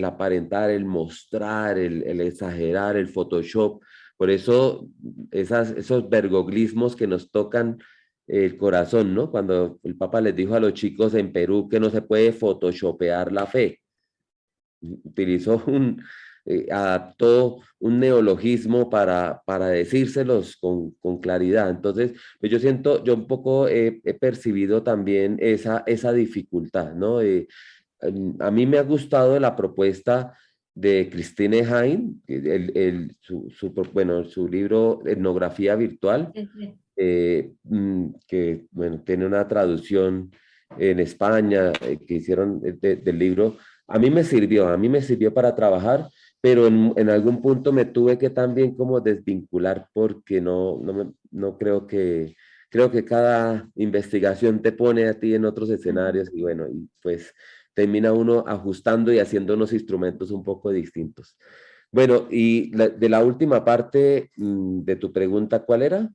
B: aparentar, el mostrar, el exagerar, el Photoshop. Por eso esos vergoglismos que nos tocan el corazón, ¿no? Cuando el Papa les dijo a los chicos en Perú que no se puede photoshopear la fe. Utilizó adaptó un neologismo para decírselos con claridad. Entonces, pues yo un poco he percibido también esa dificultad, ¿no? A mí me ha gustado la propuesta de Christine Hein, bueno, su libro Etnografía Virtual, que bueno, tiene una traducción en España que hicieron del libro. a mí me sirvió para trabajar, pero en algún punto me tuve que también como desvincular porque no creo que cada investigación te pone a ti en otros escenarios y bueno, y pues termina uno ajustando y haciendo unos instrumentos un poco distintos. Bueno, y de la última parte de tu pregunta, ¿cuál era?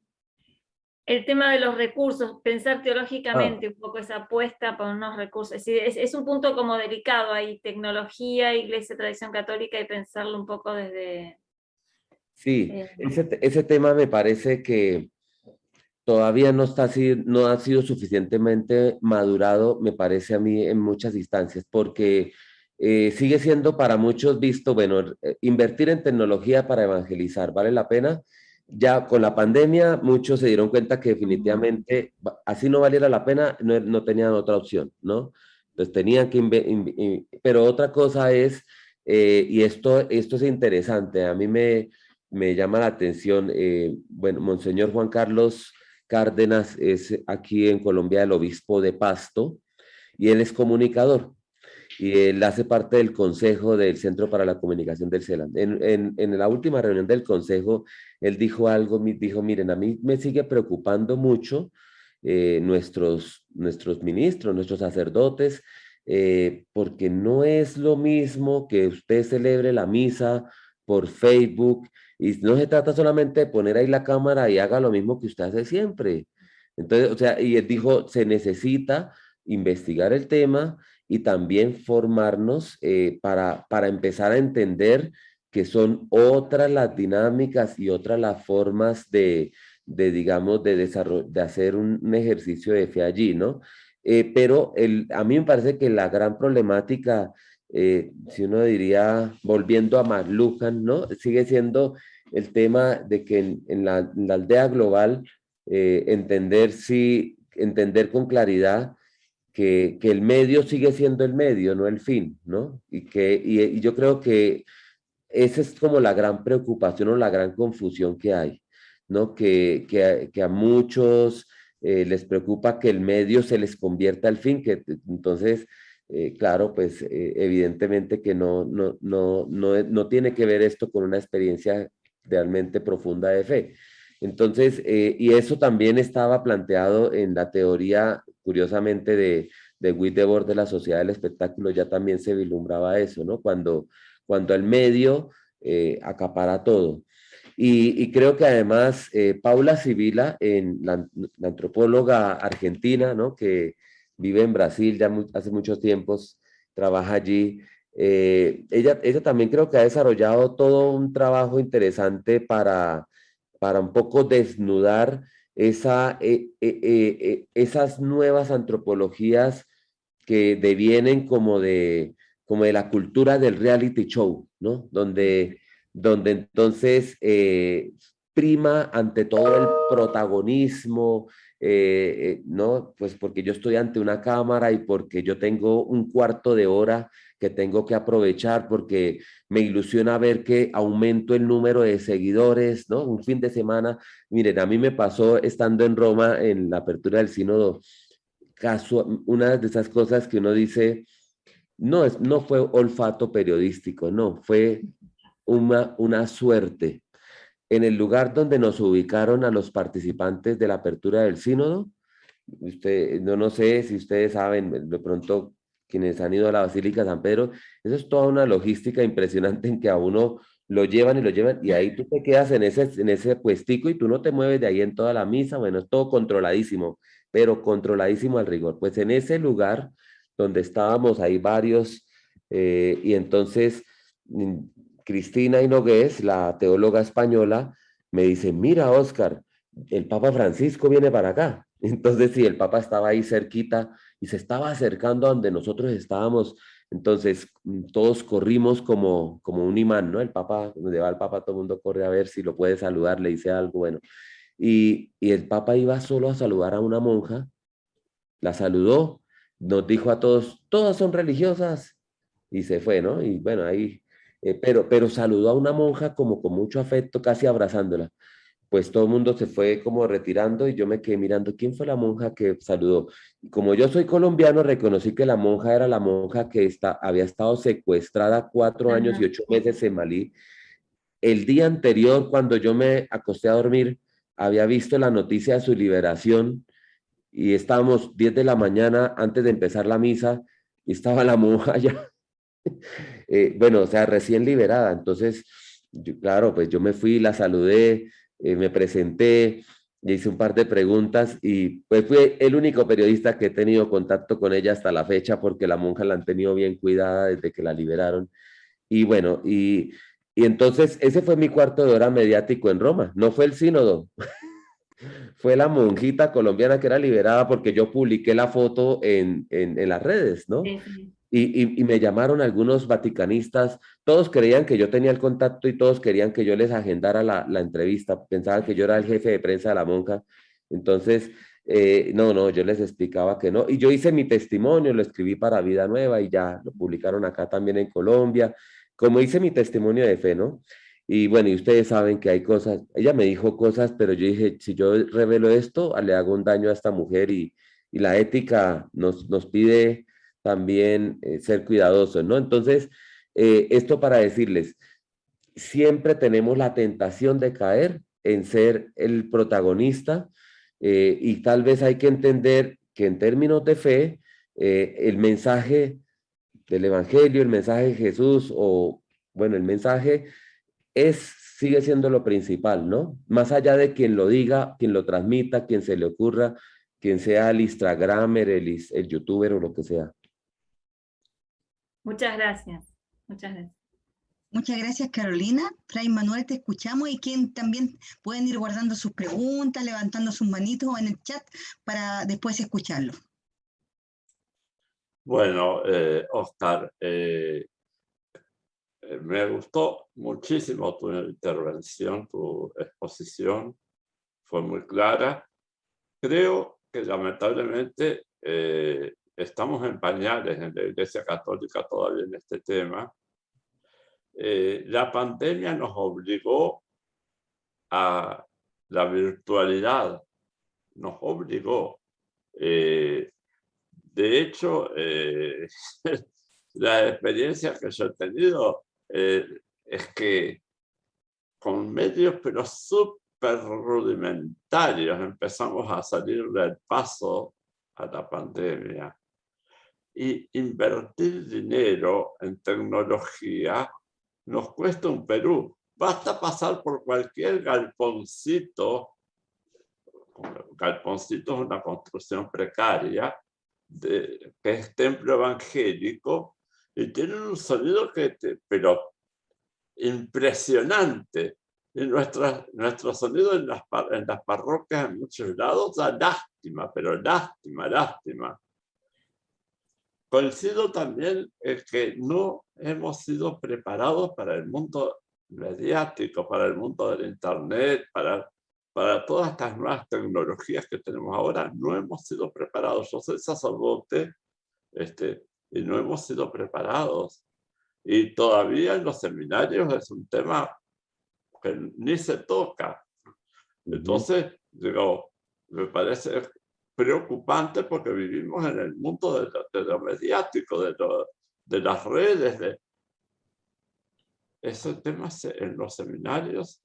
C: El tema de los recursos, pensar
B: Ah,
C: teológicamente un poco esa apuesta para unos recursos. Es decir, es un punto como delicado ahí, tecnología, iglesia, tradición católica, y pensarlo un poco desde...
B: sí,
C: eh,
B: ese tema me parece que todavía no ha sido suficientemente madurado, me parece a mí, en muchas instancias, porque sigue siendo para muchos visto, bueno, invertir en tecnología para evangelizar, ¿vale la pena? Ya con la pandemia, muchos se dieron cuenta que definitivamente, así no valiera la pena, no tenían otra opción, ¿no? Entonces tenían que, pero otra cosa es, y esto es interesante, a mí me llama la atención, bueno, Monseñor Juan Carlos Cárdenas es aquí en Colombia el obispo de Pasto y él es comunicador y él hace parte del consejo del Centro para la Comunicación del CELAN. En la última reunión del consejo, él dijo algo, dijo, miren, a mí me sigue preocupando mucho nuestros ministros, nuestros sacerdotes, porque no es lo mismo que usted celebre la misa por Facebook y no se trata solamente de poner ahí la cámara y haga lo mismo que usted hace siempre. Entonces, o sea, y él dijo, se necesita investigar el tema y también formarnos para empezar a entender que son otras las dinámicas y otras las formas digamos, de hacer un ejercicio de fe allí, ¿no? Pero a mí me parece que la gran problemática, si uno diría, volviendo a McLuhan, ¿no? Sigue siendo el tema de que en la aldea global, entender con claridad que el medio sigue siendo el medio, no el fin, ¿no? Y yo creo que esa es como la gran preocupación o la gran confusión que hay, ¿no? Que a muchos les preocupa que el medio se les convierta al fin, que entonces, claro, pues evidentemente que no tiene que ver esto con una experiencia realmente profunda de fe. Entonces, y eso también estaba planteado en la teoría, curiosamente, de Guy Debord de la sociedad del espectáculo, ya también se vislumbraba eso, ¿no? Cuando el medio acapara todo. Y creo que además Paula Sibila, la antropóloga argentina, ¿no? Que vive en Brasil ya hace muchos tiempos, trabaja allí. Ella también creo que ha desarrollado todo un trabajo interesante para un poco desnudar esas nuevas antropologías que devienen como de la cultura del reality show, ¿no? Donde entonces prima ante todo el protagonismo, ¿no? Pues porque yo estoy ante una cámara y porque yo tengo un cuarto de hora que tengo que aprovechar porque me ilusiona ver que aumento el número de seguidores, ¿no? Un fin de semana, miren, a mí me pasó estando en Roma en la apertura del sínodo, una de esas cosas que uno dice, no fue olfato periodístico, no, fue una suerte. En el lugar donde nos ubicaron a los participantes de la apertura del sínodo, no sé si ustedes saben, de pronto quienes han ido a la Basílica de San Pedro, eso es toda una logística impresionante en que a uno lo llevan y ahí tú te quedas en ese puestico y tú no te mueves de ahí en toda la misa, bueno, es todo controladísimo, pero controladísimo al rigor. Pues en ese lugar donde estábamos, hay varios, y entonces mm, Cristina Hinogués, la teóloga española, me dice, mira, Oscar, el Papa Francisco viene para acá. Entonces, sí, el Papa estaba ahí cerquita y se estaba acercando a donde nosotros estábamos. Entonces, todos corrimos como un imán, ¿no? El Papa, donde va el Papa, todo el mundo corre a ver si lo puede saludar, le dice algo, bueno. Y el Papa iba solo a saludar a una monja, la saludó, nos dijo a todos, todas son religiosas, y se fue, ¿no? Y bueno, ahí, pero saludó a una monja como con mucho afecto, casi abrazándola. pues todo el mundo se fue como retirando y yo me quedé mirando quién fue la monja que saludó. Y como yo soy colombiano, reconocí que la monja era la monja que había estado secuestrada 4 años y 8 meses en Malí. El día anterior, cuando yo me acosté a dormir, había visto la noticia de su liberación y estábamos 10 de la mañana antes de empezar la misa y estaba la monja ya, bueno, o sea, recién liberada. Entonces, claro, pues yo me fui, la saludé, me presenté, le hice un par de preguntas y pues fui el único periodista que he tenido contacto con ella hasta la fecha porque la monja la han tenido bien cuidada desde que la liberaron. Y bueno, y entonces ese fue mi cuarto de hora mediático en Roma, no fue el sínodo, fue la monjita colombiana que era liberada porque yo publiqué la foto en las redes, ¿no?
C: Sí, sí.
B: Y me llamaron algunos vaticanistas, todos creían que yo tenía el contacto y todos querían que yo les agendara la entrevista, pensaban que yo era el jefe de prensa de la monja, entonces, no, yo les explicaba que no, y yo hice mi testimonio, lo escribí para Vida Nueva y ya lo publicaron acá también en Colombia, como hice mi testimonio de fe, ¿no? Y bueno, y ustedes saben que hay cosas, ella me dijo cosas, pero yo dije, si yo revelo esto, le hago un daño a esta mujer y la ética nos pide también ser cuidadosos, ¿no? Entonces, esto para decirles, siempre tenemos la tentación de caer en ser el protagonista y tal vez hay que entender que en términos de fe, el mensaje del Evangelio, el mensaje de Jesús o, bueno, el mensaje sigue siendo lo principal, ¿no? Más allá de quien lo diga, quien lo transmita, quien se le ocurra, quien sea el Instagramer, el youtuber o lo que sea.
C: Muchas gracias. Muchas gracias.
A: Muchas gracias, Carolina. Fray Manuel, te escuchamos y quien también pueden ir guardando sus preguntas, levantando sus manitos en el chat para después escucharlo.
D: Bueno, Oscar, me gustó muchísimo tu intervención, tu exposición, fue muy clara. Creo que lamentablemente estamos en pañales en la Iglesia Católica todavía en este tema. La pandemia nos obligó a la virtualidad, nos obligó. De hecho, la experiencia que yo he tenido es que con medios pero súper rudimentarios empezamos a salir del paso a la pandemia. Y invertir dinero en tecnología nos cuesta un Perú. Basta pasar por cualquier galponcito. Galponcito es una construcción precaria que es templo evangélico y tiene un sonido pero impresionante. Y nuestro sonido en las parroquias en muchos lados da lástima, pero lástima. Coincido también en que no hemos sido preparados para el mundo mediático, para el mundo del Internet, para todas estas nuevas tecnologías que tenemos ahora. No hemos sido preparados. Yo soy sacerdote y no hemos sido preparados. Y todavía en los seminarios es un tema que ni se toca. Entonces, digo, me parece preocupante porque vivimos en el mundo de lo mediático, de las redes. Ese tema en los seminarios,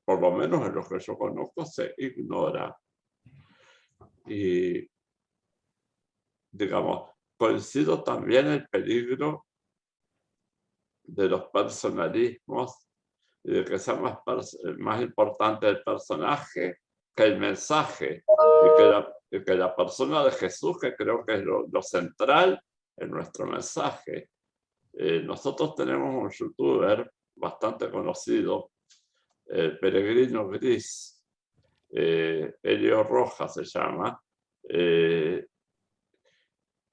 D: por lo menos en los que yo conozco, se ignora. Y, digamos, coincido también el peligro de los personalismos y de que sea más importante el personaje que el mensaje y que la persona de Jesús, que creo que es lo central en nuestro mensaje. Nosotros tenemos un youtuber bastante conocido, Peregrino Gris, Elio Rojas se llama,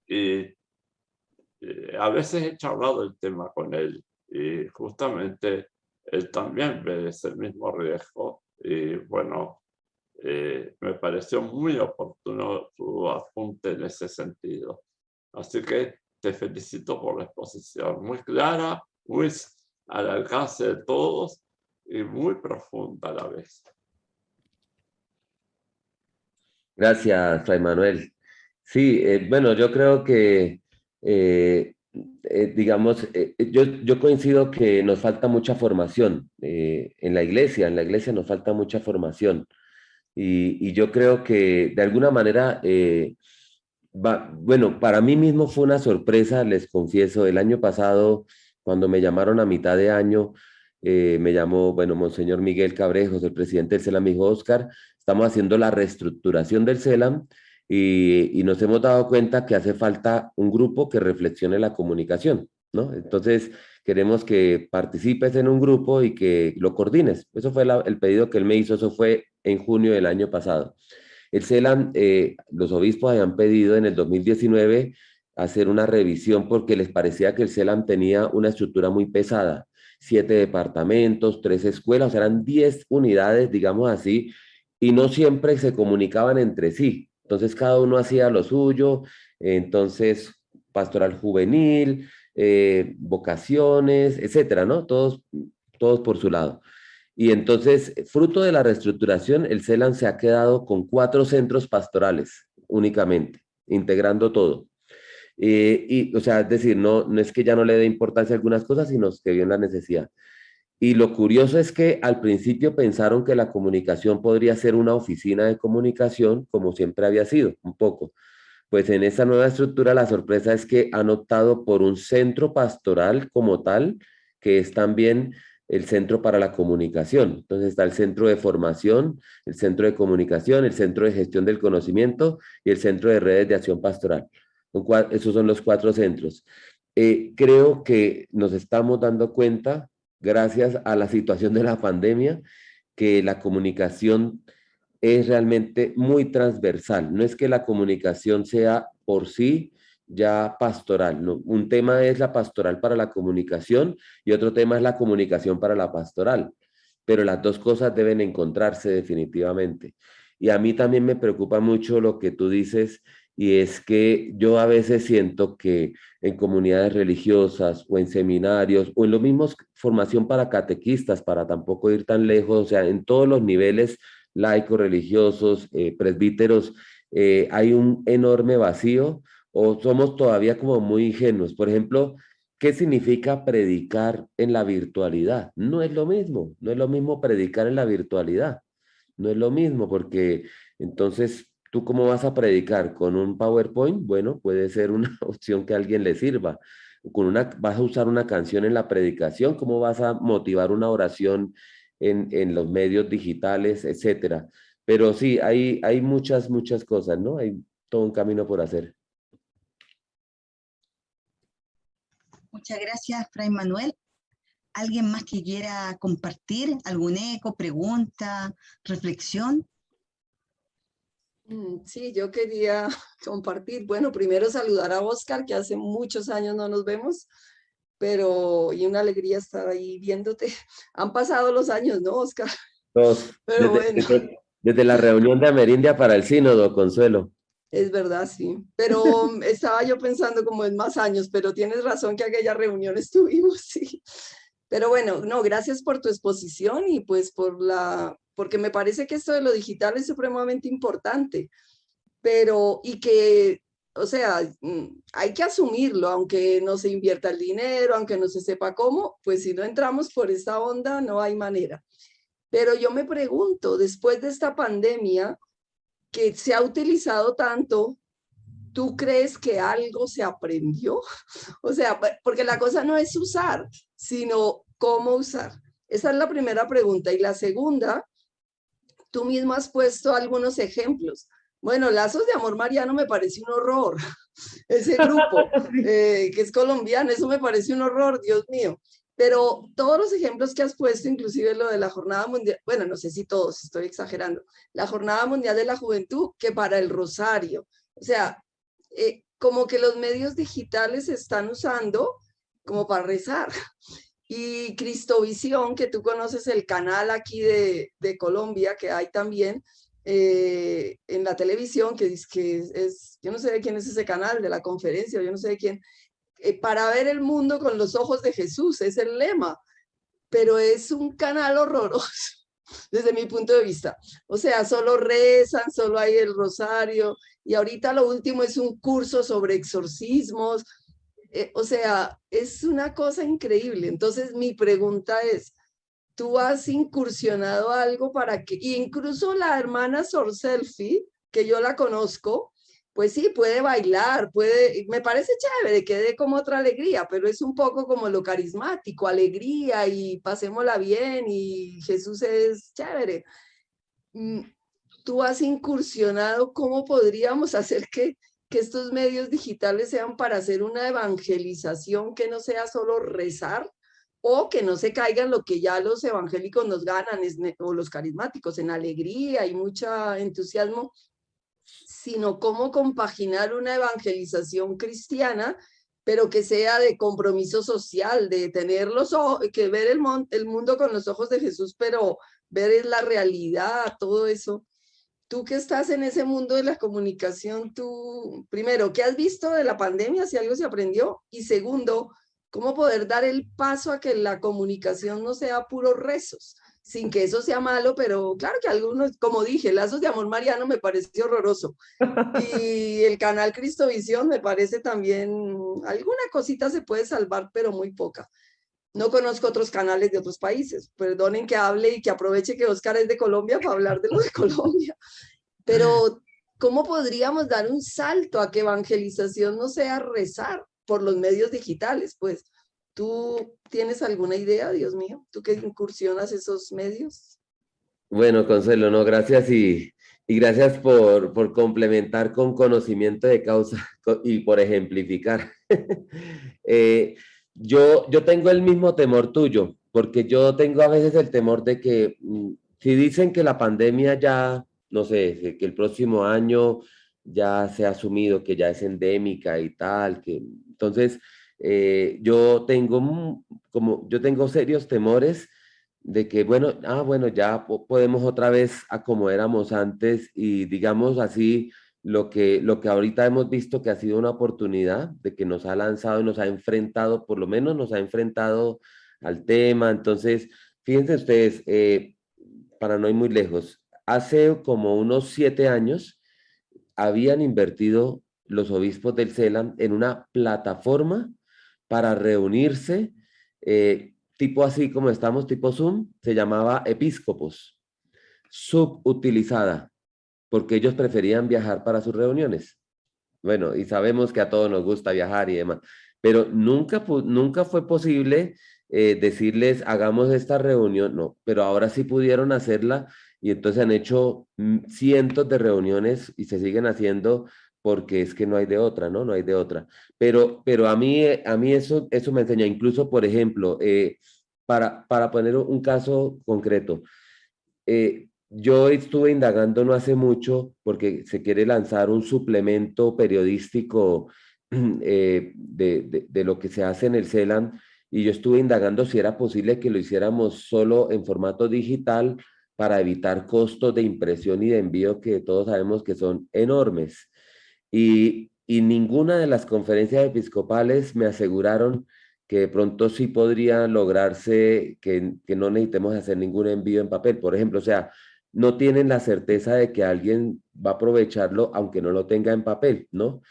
D: y a veces he charlado el tema con él y justamente él también ve ese mismo riesgo y bueno, me pareció muy oportuno tu apunte en ese sentido. Así que te felicito por la exposición, muy clara, muy al alcance de todos y muy profunda a la vez.
B: Gracias, Fray Manuel. Sí, bueno, yo creo que, digamos, yo coincido que nos falta mucha formación en la iglesia nos falta mucha formación. Y yo creo que de alguna manera, bueno, para mí mismo fue una sorpresa, les confieso, el año pasado, cuando me llamaron a mitad de año, me llamó, bueno, Monseñor Miguel Cabrejos, el presidente del CELAM, me dijo, Oscar, estamos haciendo la reestructuración del CELAM y nos hemos dado cuenta que hace falta un grupo que reflexione la comunicación, ¿no? Entonces, queremos que participes en un grupo y que lo coordines. Eso fue el pedido que él me hizo, eso fue en junio del año pasado. El CELAM, los obispos habían pedido en el 2019 hacer una revisión porque les parecía que el CELAM tenía una estructura muy pesada, 7 departamentos, 3 escuelas, o sea, eran 10 unidades, digamos así, y no siempre se comunicaban entre sí. Entonces cada uno hacía lo suyo, entonces pastoral juvenil, vocaciones, etcétera, ¿no? Todos por su lado. Y entonces, fruto de la reestructuración, el CELAM se ha quedado con 4 centros pastorales únicamente, integrando todo. O sea, es decir, no es que ya no le dé importancia a algunas cosas, sino que vio la necesidad. Y lo curioso es que al principio pensaron que la comunicación podría ser una oficina de comunicación, como siempre había sido, un poco. Pues en esa nueva estructura la sorpresa es que han optado por un centro pastoral como tal, que es también el centro para la comunicación. Entonces está el centro de formación, el centro de comunicación, el centro de gestión del conocimiento y el centro de redes de acción pastoral. Esos son los 4 centros. Creo que nos estamos dando cuenta, gracias a la situación de la pandemia, que la comunicación es realmente muy transversal. No es que la comunicación sea por sí ya pastoral, ¿no? Un tema es la pastoral para la comunicación y otro tema es la comunicación para la pastoral, pero las dos cosas deben encontrarse definitivamente. Y a mí también me preocupa mucho lo que tú dices, y es que yo a veces siento que en comunidades religiosas o en seminarios o en los mismos formación para catequistas, para tampoco ir tan lejos, o sea, en todos los niveles laicos, religiosos, presbíteros, hay un enorme vacío o somos todavía como muy ingenuos. Por ejemplo, ¿qué significa predicar en la virtualidad? No es lo mismo, no es lo mismo predicar en la virtualidad, no es lo mismo porque entonces, ¿tú cómo vas a predicar? ¿Con un PowerPoint? Bueno, puede ser una opción que a alguien le sirva. Vas a usar una canción en la predicación, ¿cómo vas a motivar una oración en los medios digitales, etcétera? Pero sí, hay muchas cosas, ¿no? Hay todo un camino por hacer.
A: Muchas gracias, Fray Manuel. ¿Alguien más que quiera compartir algún eco, pregunta, reflexión?
E: Sí, yo quería compartir. Bueno, primero saludar a Oscar, que hace muchos años no nos vemos, pero y una alegría estar ahí viéndote. Han pasado los años, ¿no, Oscar?
B: Todos,
E: Pero bueno,
B: desde la reunión de Amerindia para el Sínodo, Consuelo.
E: es verdad, sí. Pero estaba yo pensando como en más años, pero tienes razón que aquella reunión estuvimos, sí. Pero bueno, no, gracias por tu exposición y pues porque me parece que esto de lo digital es supremamente importante, y que, o sea, hay que asumirlo, aunque no se invierta el dinero, aunque no se sepa cómo, pues si no entramos por esta onda, no hay manera. Pero yo me pregunto, después de esta pandemia que se ha utilizado tanto, ¿tú crees que algo se aprendió? O sea, porque la cosa no es usar, sino cómo usar. Esa es la primera pregunta. Y la segunda, tú mismo has puesto algunos ejemplos. Bueno, Lazos de Amor Mariano me parece un horror. Ese grupo que es colombiano, eso me parece un horror, Dios mío. Pero todos los ejemplos que has puesto, inclusive lo de la Jornada Mundial, bueno, no sé si todos, estoy exagerando, la Jornada Mundial de la Juventud, que para el Rosario. O sea, como que los medios digitales se están usando como para rezar. Y Cristovisión, que tú conoces el canal aquí de Colombia, que hay también en la televisión, que es, yo no sé de quién es ese canal, de la conferencia, yo no sé de quién, para ver el mundo con los ojos de Jesús, es el lema, pero es un canal horroroso. desde mi punto de vista. O sea, solo rezan, solo hay el rosario, y ahorita lo último es un curso sobre exorcismos. O sea, es una cosa increíble. Entonces, mi pregunta es, ¿tú has incursionado algo para que, incluso la hermana Sor Selfie, que yo la conozco, pues sí, puede bailar, puede, me parece chévere, que dé como otra alegría, pero es un poco como lo carismático, alegría y pasémosla bien y Jesús es chévere. ¿Tú has incursionado cómo podríamos hacer que estos medios digitales sean para hacer una evangelización que no sea solo rezar o que no se caiga en lo que ya los evangélicos nos ganan o los carismáticos, en alegría y mucho entusiasmo, sino cómo compaginar una evangelización cristiana, pero que sea de compromiso social, de tener los ojos, que ver el mundo con los ojos de Jesús, pero ver la realidad, todo eso. Tú que estás en ese mundo de la comunicación, tú, primero, ¿qué has visto de la pandemia? Si algo se aprendió. Y segundo, ¿cómo poder dar el paso a que la comunicación no sea puros rezos? Sin que eso sea malo, pero claro que algunos, como dije, Lazos de Amor Mariano me pareció horroroso. Y el canal Cristovisión me parece también, alguna cosita se puede salvar, pero muy poca. No conozco otros canales de otros países. Perdonen que hable y que aproveche que Oscar es de Colombia para hablar de lo de Colombia. Pero, ¿cómo podríamos dar un salto a que evangelización no sea rezar por los medios digitales? Pues, ¿tú tienes alguna idea, Dios mío? ¿Tú que incursionas esos medios?
B: Bueno, Consuelo, no, gracias y gracias por complementar con conocimiento de causa y por ejemplificar. Yo tengo el mismo temor tuyo, porque yo tengo a veces el temor de que si dicen que la pandemia ya, no sé, que el próximo año ya se ha asumido que ya es endémica y tal, que entonces yo tengo yo tengo serios temores de que, bueno, ya podemos otra vez a como éramos antes y digamos así, lo que ahorita hemos visto que ha sido una oportunidad de que nos ha lanzado y nos ha enfrentado, por lo menos nos ha enfrentado al tema. Entonces, fíjense ustedes, para no ir muy lejos, hace como unos 7 años habían invertido los obispos del CELAM en una plataforma para reunirse, tipo así como estamos, tipo Zoom, se llamaba Episcopos, subutilizada, porque ellos preferían viajar para sus reuniones. Bueno, y sabemos que a todos nos gusta viajar y demás, pero nunca fue posible decirles, hagamos esta reunión, no, pero ahora sí pudieron hacerla y entonces han hecho cientos de reuniones y se siguen haciendo porque es que no hay de otra, ¿no? No hay de otra. Pero a mí eso me enseña, incluso, por ejemplo, para poner un caso concreto, yo estuve indagando no hace mucho porque se quiere lanzar un suplemento periodístico de lo que se hace en el CELAM y yo estuve indagando si era posible que lo hiciéramos solo en formato digital para evitar costos de impresión y de envío que todos sabemos que son enormes. Y ninguna de las conferencias episcopales me aseguraron que de pronto sí podría lograrse que no necesitemos hacer ningún envío en papel. Por ejemplo, o sea, no tienen la certeza de que alguien va a aprovecharlo aunque no lo tenga en papel, ¿no?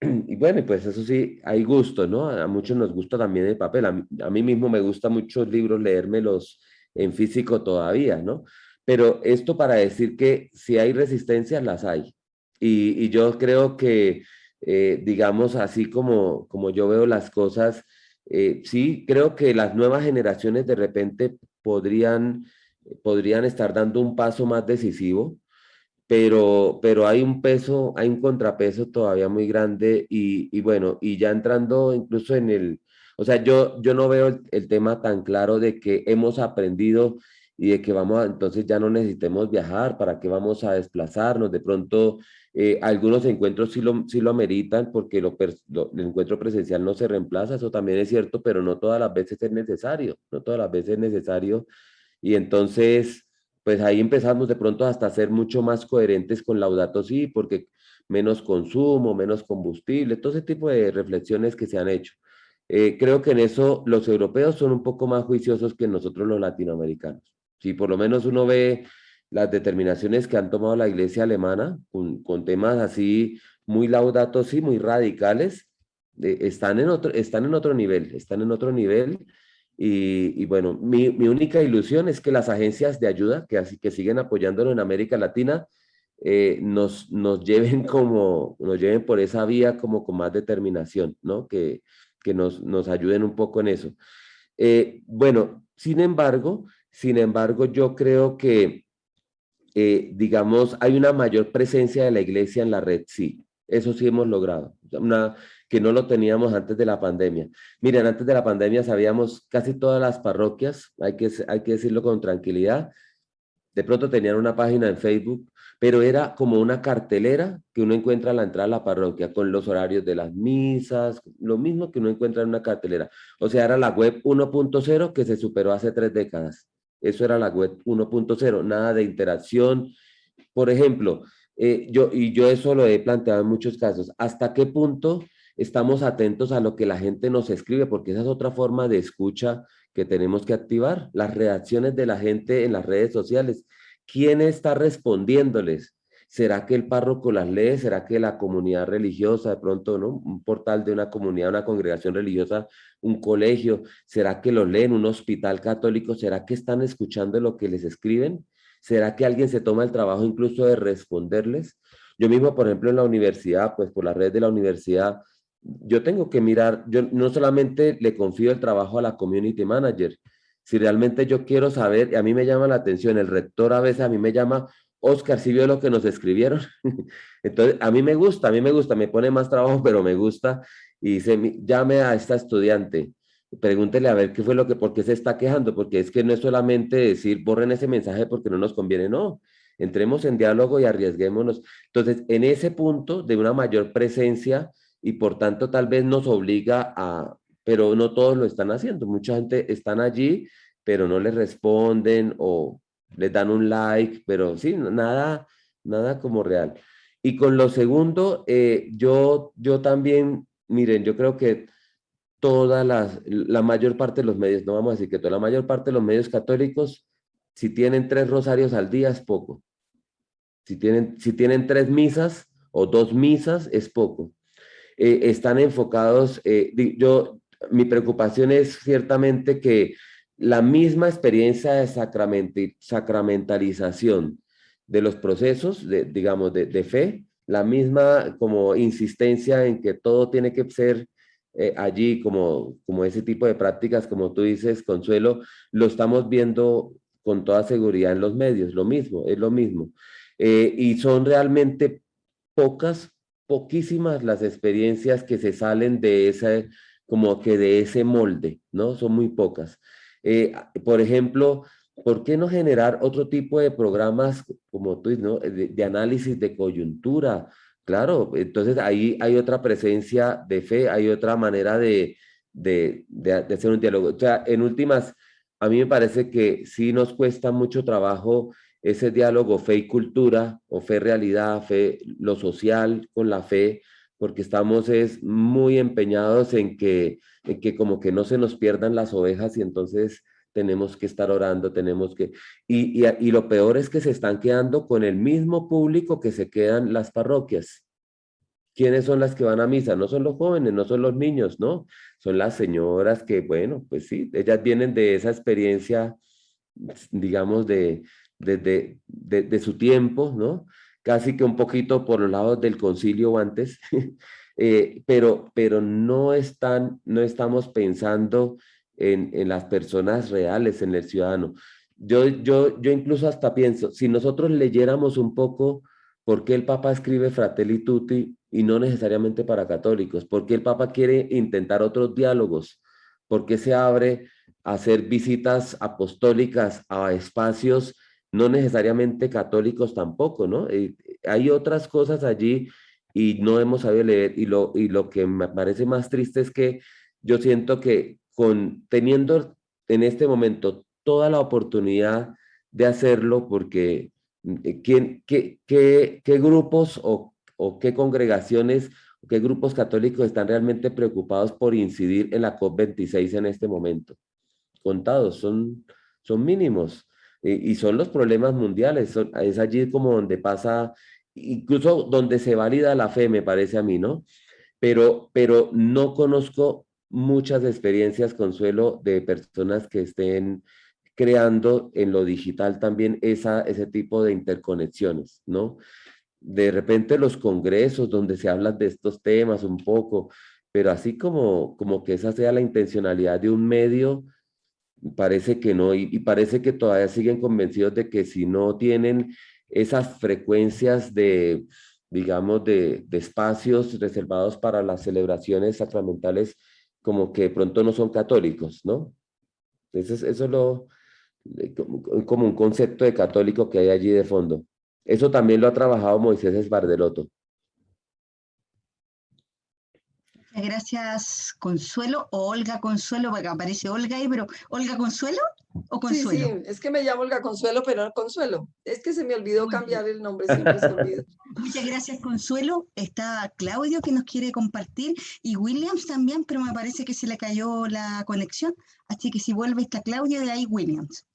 B: Y bueno, pues eso sí, hay gusto, ¿no? A muchos nos gusta también el papel. A mí mismo me gusta muchos libros leérmelos en físico todavía, ¿no? Pero esto para decir que si hay resistencias, las hay. Y yo creo que, digamos, así como yo veo las cosas, sí, creo que las nuevas generaciones de repente podrían estar dando un paso más decisivo, pero hay un peso, hay un contrapeso todavía muy grande y bueno, y ya entrando incluso o sea, yo no veo el tema tan claro de que hemos aprendido y de que entonces ya no necesitemos viajar, ¿para qué vamos a desplazarnos? De pronto, algunos encuentros sí lo ameritan porque el encuentro presencial no se reemplaza, eso también es cierto, pero no todas las veces es necesario, no todas las veces es necesario y entonces pues ahí empezamos de pronto hasta a ser mucho más coherentes con Laudato Si, porque menos consumo, menos combustible, todo ese tipo de reflexiones que se han hecho. Creo que en eso los europeos son un poco más juiciosos que nosotros los latinoamericanos. Si por lo menos uno ve las determinaciones que han tomado la iglesia alemana con temas así muy laudatos, sí, muy radicales, están en otro nivel, están en otro nivel. Y bueno, mi única ilusión es que las agencias de ayuda que siguen apoyándolo en América Latina nos lleven nos lleven por esa vía como con más determinación, ¿no? Que nos ayuden un poco en eso. Bueno, sin embargo, yo creo que, digamos, hay una mayor presencia de la iglesia en la red, sí, eso sí hemos logrado, que no lo teníamos antes de la pandemia. Miren, antes de la pandemia sabíamos casi todas las parroquias, hay que decirlo con tranquilidad. De pronto tenían una página en Facebook, pero era como una cartelera que uno encuentra a la entrada de la parroquia, con los horarios de las misas, lo mismo que uno encuentra en una cartelera. O sea, era la web 1.0 que se superó hace 3 décadas. Eso era la web 1.0, nada de interacción. Por ejemplo, yo eso lo he planteado en muchos casos. ¿Hasta qué punto estamos atentos a lo que la gente nos escribe? Porque esa es otra forma de escucha que tenemos que activar, las reacciones de la gente en las redes sociales. ¿Quién está respondiéndoles? ¿Será que el párroco las lee? ¿Será que la comunidad religiosa, de pronto, ¿no? Un portal de una comunidad, una congregación religiosa, un colegio? ¿Será que lo leen? ¿Un hospital católico? ¿Será que están escuchando lo que les escriben? ¿Será que alguien se toma el trabajo incluso de responderles? Yo mismo, por ejemplo, en la universidad, pues por la red de la universidad, yo tengo que mirar, yo no solamente le confío el trabajo a la community manager, si realmente yo quiero saber, y a mí me llama la atención, el rector a veces a mí me llama, Oscar, ¿sí vio lo que nos escribieron? Entonces, a mí me gusta, me pone más trabajo, pero me gusta, y dice, llame a esta estudiante, pregúntele a ver qué fue por qué se está quejando, porque es que no es solamente decir, borren ese mensaje porque no nos conviene, no, entremos en diálogo y arriesguémonos. Entonces, en ese punto de una mayor presencia, y por tanto tal vez nos obliga pero no todos lo están haciendo, mucha gente están allí, pero no les responden o les dan un like, pero sí, nada como real. Y con lo segundo, yo también, miren, yo creo que la mayor parte de los medios, no vamos a decir que toda, la mayor parte de los medios católicos, si tienen 3 rosarios al día es poco. Si tienen 3 misas o 2 misas es poco. Están enfocados, mi preocupación es ciertamente que la misma experiencia de sacramentalización de los procesos, digamos, de fe, la misma como insistencia en que todo tiene que ser allí, como ese tipo de prácticas, como tú dices, Consuelo, lo estamos viendo con toda seguridad en los medios, lo mismo, es lo mismo. Y son realmente poquísimas las experiencias que se salen de ese molde, ¿no? Son muy pocas. Por ejemplo, ¿por qué no generar otro tipo de programas como tú dices, ¿no? De análisis de coyuntura? Claro, entonces ahí hay otra presencia de fe, hay otra manera de hacer un diálogo. O sea, en últimas, a mí me parece que sí nos cuesta mucho trabajo ese diálogo fe y cultura, o fe realidad, fe, lo social con la fe, porque estamos muy empeñados en que como que no se nos pierdan las ovejas y entonces tenemos que estar orando, y lo peor es que se están quedando con el mismo público que se quedan las parroquias. ¿Quiénes son las que van a misa? No son los jóvenes, no son los niños, ¿no? Son las señoras que, bueno, pues sí, ellas vienen de esa experiencia, digamos, de su tiempo, ¿no? Casi que un poquito por los lados del concilio antes, pero no estamos pensando en las personas reales, en el ciudadano. Yo incluso hasta pienso, si nosotros leyéramos un poco por qué el Papa escribe Fratelli Tutti y no necesariamente para católicos, por qué el Papa quiere intentar otros diálogos, por qué se abre a hacer visitas apostólicas a espacios no necesariamente católicos tampoco, ¿no? Hay otras cosas allí y no hemos sabido leer, y lo que me parece más triste es que yo siento que teniendo en este momento toda la oportunidad de hacerlo, porque qué grupos o qué congregaciones, qué grupos católicos están realmente preocupados por incidir en la COP26 en este momento? Contados, son mínimos. Y son los problemas mundiales, es allí como donde pasa, incluso donde se valida la fe, me parece a mí, ¿no? Pero no conozco muchas experiencias, Consuelo, de personas que estén creando en lo digital también ese tipo de interconexiones, ¿no? De repente los congresos donde se habla de estos temas un poco, pero así como que esa sea la intencionalidad de un medio, parece que no, y parece que todavía siguen convencidos de que si no tienen esas frecuencias de, digamos, de espacios reservados para las celebraciones sacramentales, como que de pronto no son católicos, ¿no? Entonces, eso es como un concepto de católico que hay allí de fondo. Eso también lo ha trabajado Moisés Esbardelotto.
A: Gracias, Consuelo, o Olga Consuelo, porque aparece Olga ahí, pero ¿Olga Consuelo o
E: Sí,
A: Consuelo?
E: sí, es que me llamo Olga Consuelo, pero no Consuelo. Es que se me olvidó
A: Muy bien.
E: cambiar el nombre, siempre se olvida.
A: Muchas gracias, Consuelo. Está Claudio que nos quiere compartir y Williams también, pero me parece que se le cayó la conexión. Así que si vuelve está Claudio, de ahí Williams.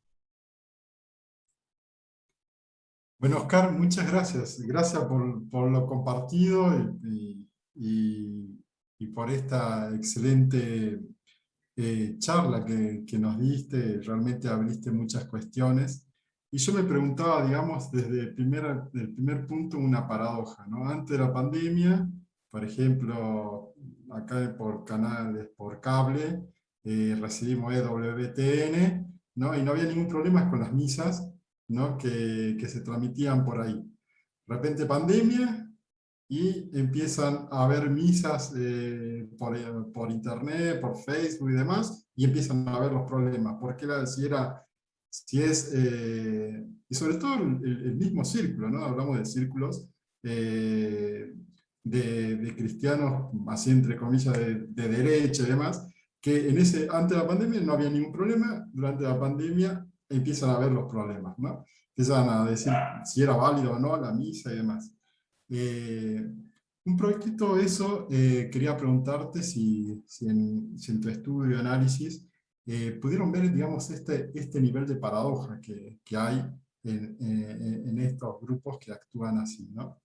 F: Bueno, Oscar, muchas gracias. Gracias por lo compartido y por esta excelente charla que nos diste. Realmente abriste muchas cuestiones. Y yo me preguntaba, digamos, desde el primer punto, una paradoja, ¿no? Antes de la pandemia, por ejemplo, acá por canales, por cable, recibimos EWTN, ¿no? Y no había ningún problema con las misas, ¿no? que se transmitían por ahí. De repente pandemia, y empiezan a haber misas por internet, por Facebook y demás, y empiezan a ver los problemas. Porque y sobre todo el mismo círculo, ¿no? Hablamos de círculos de cristianos, así entre comillas, de derecha y demás, que antes de la pandemia no había ningún problema, durante la pandemia empiezan a ver los problemas, ¿no? Empiezan a decir si era válido o no la misa y demás. Un poquito eso, quería preguntarte si en tu estudio y análisis pudieron ver, digamos, este nivel de paradoja que hay en estos grupos que actúan así, ¿no?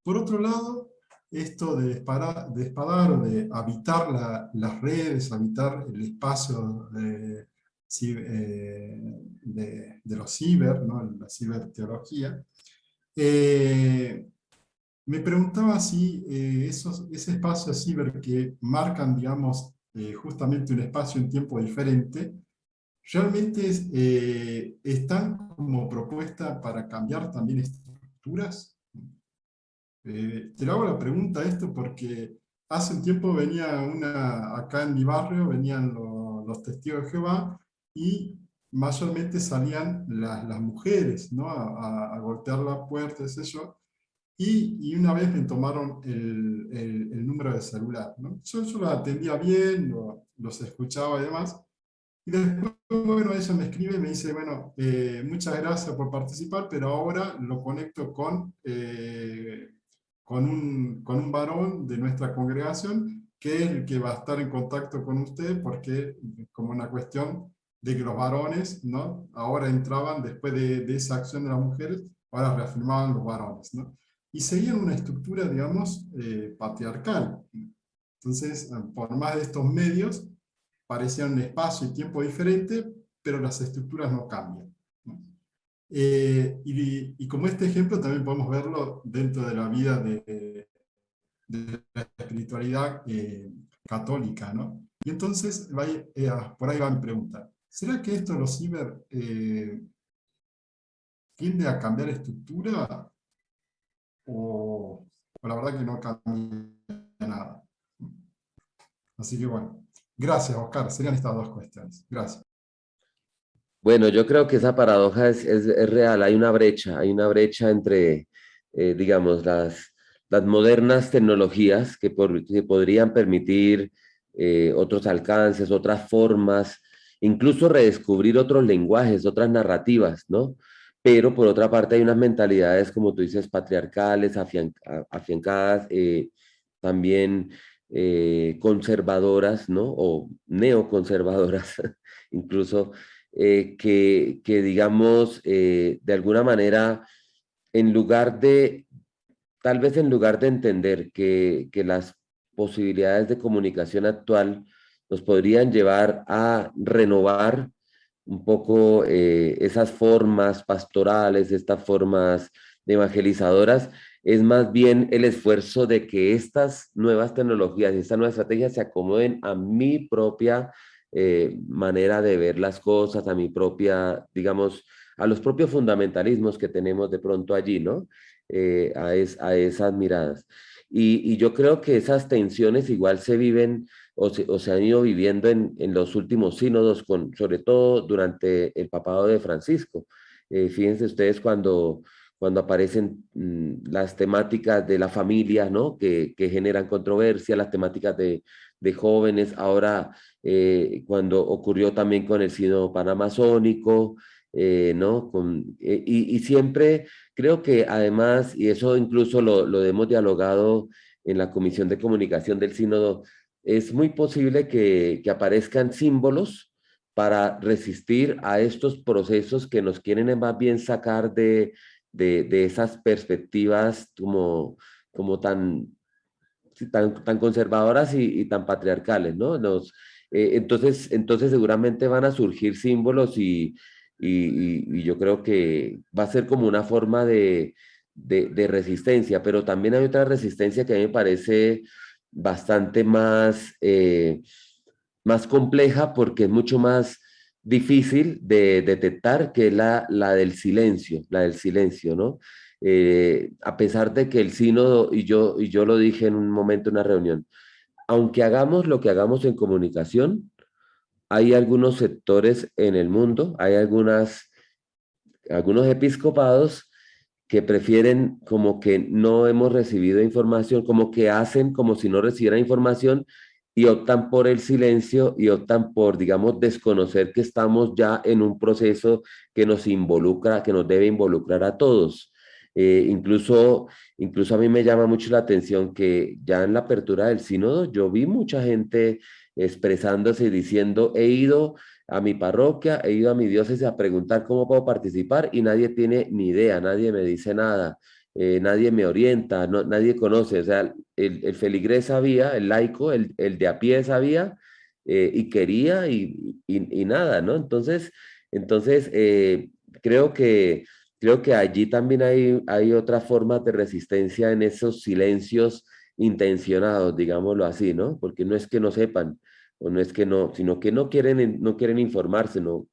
F: Por otro lado, esto de espadar o de habitar las redes, habitar el espacio de los ciber, ¿no? La ciberteología, me preguntaba si ese espacio ciber que marcan, digamos, justamente un espacio en tiempo diferente, realmente están como propuesta para cambiar también estructuras. Te lo hago la pregunta esto porque hace un tiempo acá en mi barrio venían los testigos de Jehová y mayormente salían las mujeres, ¿no? a golpear la puerta, yo. Y una vez me tomaron el número de celular, ¿no? Yo lo atendía bien, los escuchaba y demás. Y después, bueno, ella me escribe y me dice, bueno, muchas gracias por participar, pero ahora lo conecto con un varón de nuestra congregación, que es el que va a estar en contacto con usted, porque como una cuestión de que los varones, ¿no? Ahora entraban, después de esa acción de las mujeres, ahora reafirmaban los varones, ¿no? Y seguían una estructura, digamos, patriarcal. Entonces, por más de estos medios, parecían un espacio y tiempo diferente, pero las estructuras no cambian, ¿no? Y como este ejemplo también podemos verlo dentro de la vida de la espiritualidad católica, ¿no? Y entonces, por ahí va mi pregunta. ¿Será que esto de los ciber tiende a cambiar estructura o la verdad que no cambia nada? Así que bueno, gracias, Oscar. Serían estas dos cuestiones. Gracias.
B: Bueno, yo creo que esa paradoja es real. Hay una brecha entre, digamos, las modernas tecnologías que podrían permitir otros alcances, otras formas, incluso redescubrir otros lenguajes, otras narrativas, ¿no? Pero por otra parte hay unas mentalidades, como tú dices, patriarcales, afiancadas, también conservadoras, ¿no? O neoconservadoras, incluso que digamos, de alguna manera, en lugar de, tal vez en lugar de entender que las posibilidades de comunicación actual nos podrían llevar a renovar un poco esas formas pastorales, estas formas evangelizadoras, es más bien el esfuerzo de que estas nuevas tecnologías y estas nuevas estrategias se acomoden a mi propia manera de ver las cosas, a mi propia, digamos, a los propios fundamentalismos que tenemos de pronto allí, ¿no? A esas miradas. Y yo creo que esas tensiones igual se viven o se han ido viviendo en los últimos sínodos, sobre todo durante el papado de Francisco. Fíjense ustedes cuando aparecen las temáticas de la familia, ¿no? Que generan controversia, las temáticas de jóvenes, ahora cuando ocurrió también con el sínodo panamazónico, ¿no? Y siempre creo que además, y eso incluso lo hemos dialogado en la Comisión de Comunicación del Sínodo, es muy posible que aparezcan símbolos para resistir a estos procesos que nos quieren más bien sacar de esas perspectivas como tan conservadoras y tan patriarcales, ¿no? Entonces seguramente van a surgir símbolos y yo creo que va a ser como una forma de resistencia, pero también hay otra resistencia que a mí me parece bastante más compleja porque es mucho más difícil de detectar, que es la del silencio, ¿no? A pesar de que el sínodo, y yo lo dije en un momento en una reunión, aunque hagamos lo que hagamos en comunicación, hay algunos sectores en el mundo, hay algunos episcopados que prefieren como que no hemos recibido información, como que hacen como si no recibieran información y optan por el silencio y optan por, digamos, desconocer que estamos ya en un proceso que nos involucra, que nos debe involucrar a todos. Incluso a mí me llama mucho la atención que ya en la apertura del sínodo yo vi mucha gente expresándose y diciendo, he ido a mi parroquia, he ido a mi diócesis a preguntar cómo puedo participar y nadie tiene ni idea, nadie me dice nada, nadie me orienta, nadie conoce. O sea, el feligrés sabía, el laico, el de a pie sabía y quería y nada, ¿no? Entonces creo que allí también hay otras formas de resistencia en esos silencios intencionados, digámoslo así, ¿no? Porque no es que no sepan, o no es que no, sino que no quieren informarse, no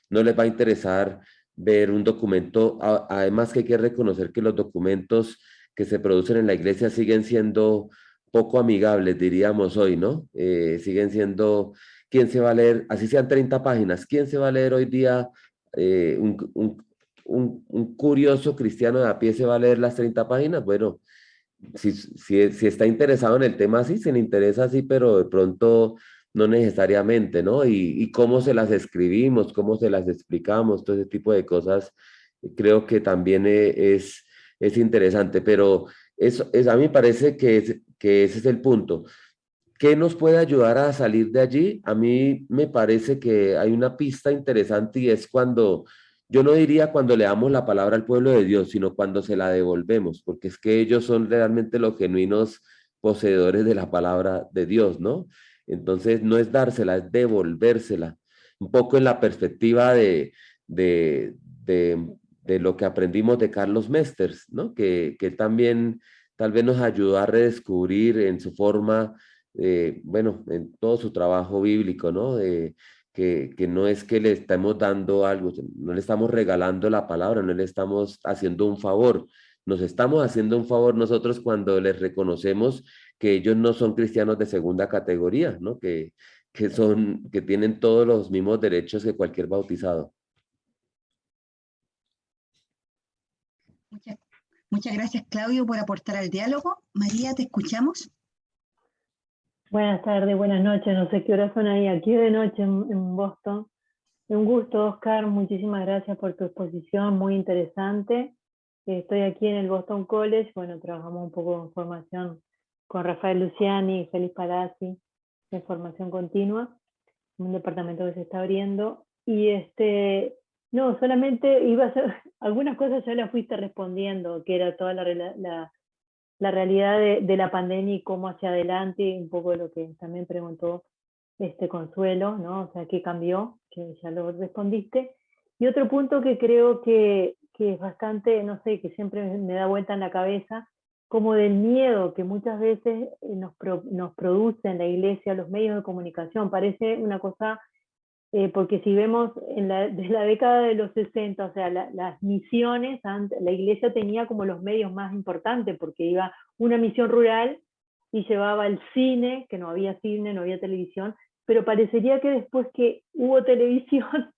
B: les va a interesar ver un documento. Además que hay que reconocer que los documentos que se producen en la iglesia siguen siendo poco amigables, diríamos hoy, ¿no? Siguen siendo, ¿quién se va a leer? Así sean 30 páginas, ¿quién se va a leer hoy día? Un curioso cristiano de a pie se va a leer las 30 páginas. Bueno, si está interesado en el tema, sí, se le interesa, sí, pero de pronto no necesariamente, ¿no? Y cómo se las escribimos, cómo se las explicamos, todo ese tipo de cosas, creo que también es interesante, pero a mí me parece que ese es el punto. ¿Qué nos puede ayudar a salir de allí? A mí me parece que hay una pista interesante y es cuando, yo no diría cuando le damos la palabra al pueblo de Dios, sino cuando se la devolvemos, porque es que ellos son realmente los genuinos poseedores de la palabra de Dios, ¿no? Entonces no es dársela, es devolvérsela. Un poco en la perspectiva de, de, de lo que aprendimos de Carlos Mesters, ¿no? Que también tal vez nos ayudó a redescubrir en su forma bueno, en todo su trabajo bíblico, ¿no? Que no es que le estemos dando algo, no le estamos regalando la palabra, no le estamos haciendo un favor. Nos estamos haciendo un favor nosotros cuando les reconocemos que ellos no son cristianos de segunda categoría, ¿no? Que tienen todos los mismos derechos que cualquier bautizado.
A: Muchas, muchas gracias, Claudio, por aportar al diálogo. María, te escuchamos.
G: Buenas tardes, buenas noches, no sé qué horas son ahí, aquí de noche en Boston. Un gusto, Oscar, muchísimas gracias por tu exposición, muy interesante. Estoy aquí en el Boston College, bueno, trabajamos un poco en formación con Rafael Luciani y Félix Palazzi, en formación continua, un departamento que se está abriendo. No, solamente iba a hacer, algunas cosas ya las fuiste respondiendo, que era toda la realidad de la pandemia y cómo hacia adelante, un poco lo que también preguntó Consuelo, ¿no? O sea, ¿qué cambió? Que ya lo respondiste. Y otro punto que creo que es bastante, no sé, que siempre me da vuelta en la cabeza, como del miedo que muchas veces nos produce en la iglesia, los medios de comunicación. Parece una cosa, porque si vemos desde la década de los 60, o sea, las misiones, la iglesia tenía como los medios más importantes, porque iba una misión rural y llevaba el cine, que no había cine, no había televisión, pero parecería que después que hubo televisión,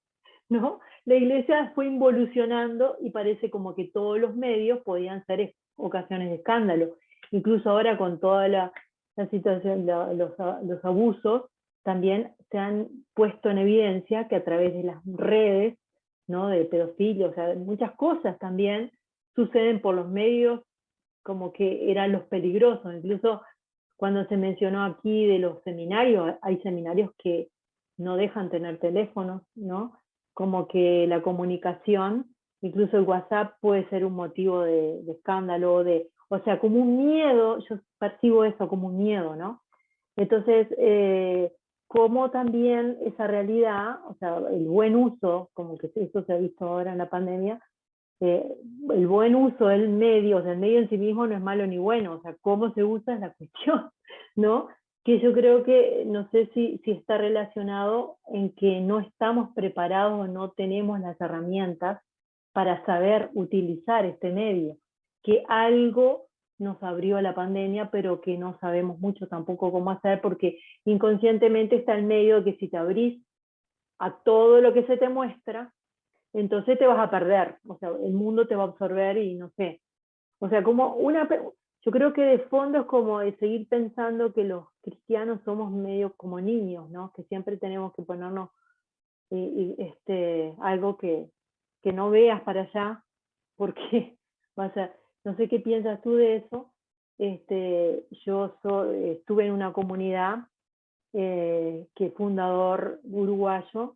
G: ¿no? La iglesia fue involucionando y parece como que todos los medios podían ser ocasiones de escándalo. Incluso ahora con toda la situación, los abusos, también se han puesto en evidencia que a través de las redes, ¿no? De pedofilia, o sea, muchas cosas también suceden por los medios como que eran los peligrosos. Incluso cuando se mencionó aquí de los seminarios, hay seminarios que no dejan tener teléfonos, ¿no? Como que la comunicación, incluso el WhatsApp puede ser un motivo de escándalo, o sea, como un miedo, yo percibo eso como un miedo, ¿no? Entonces, como también esa realidad, o sea, el buen uso, como que esto se ha visto ahora en la pandemia, el buen uso del medio, o sea, el medio en sí mismo no es malo ni bueno, o sea, cómo se usa es la cuestión, ¿no? Que yo creo que, no sé si está relacionado en que no estamos preparados o no tenemos las herramientas para saber utilizar este medio, que algo nos abrió la pandemia, pero que no sabemos mucho tampoco cómo hacer, porque inconscientemente está el medio de que si te abrís a todo lo que se te muestra, entonces te vas a perder, o sea, el mundo te va a absorber y no sé. O sea, yo creo que de fondo es como de seguir pensando que los cristianos somos medio como niños, ¿no? Que siempre tenemos que ponernos algo que no veas para allá, porque no sé qué piensas tú de eso. Yo estuve en una comunidad que fundador uruguayo,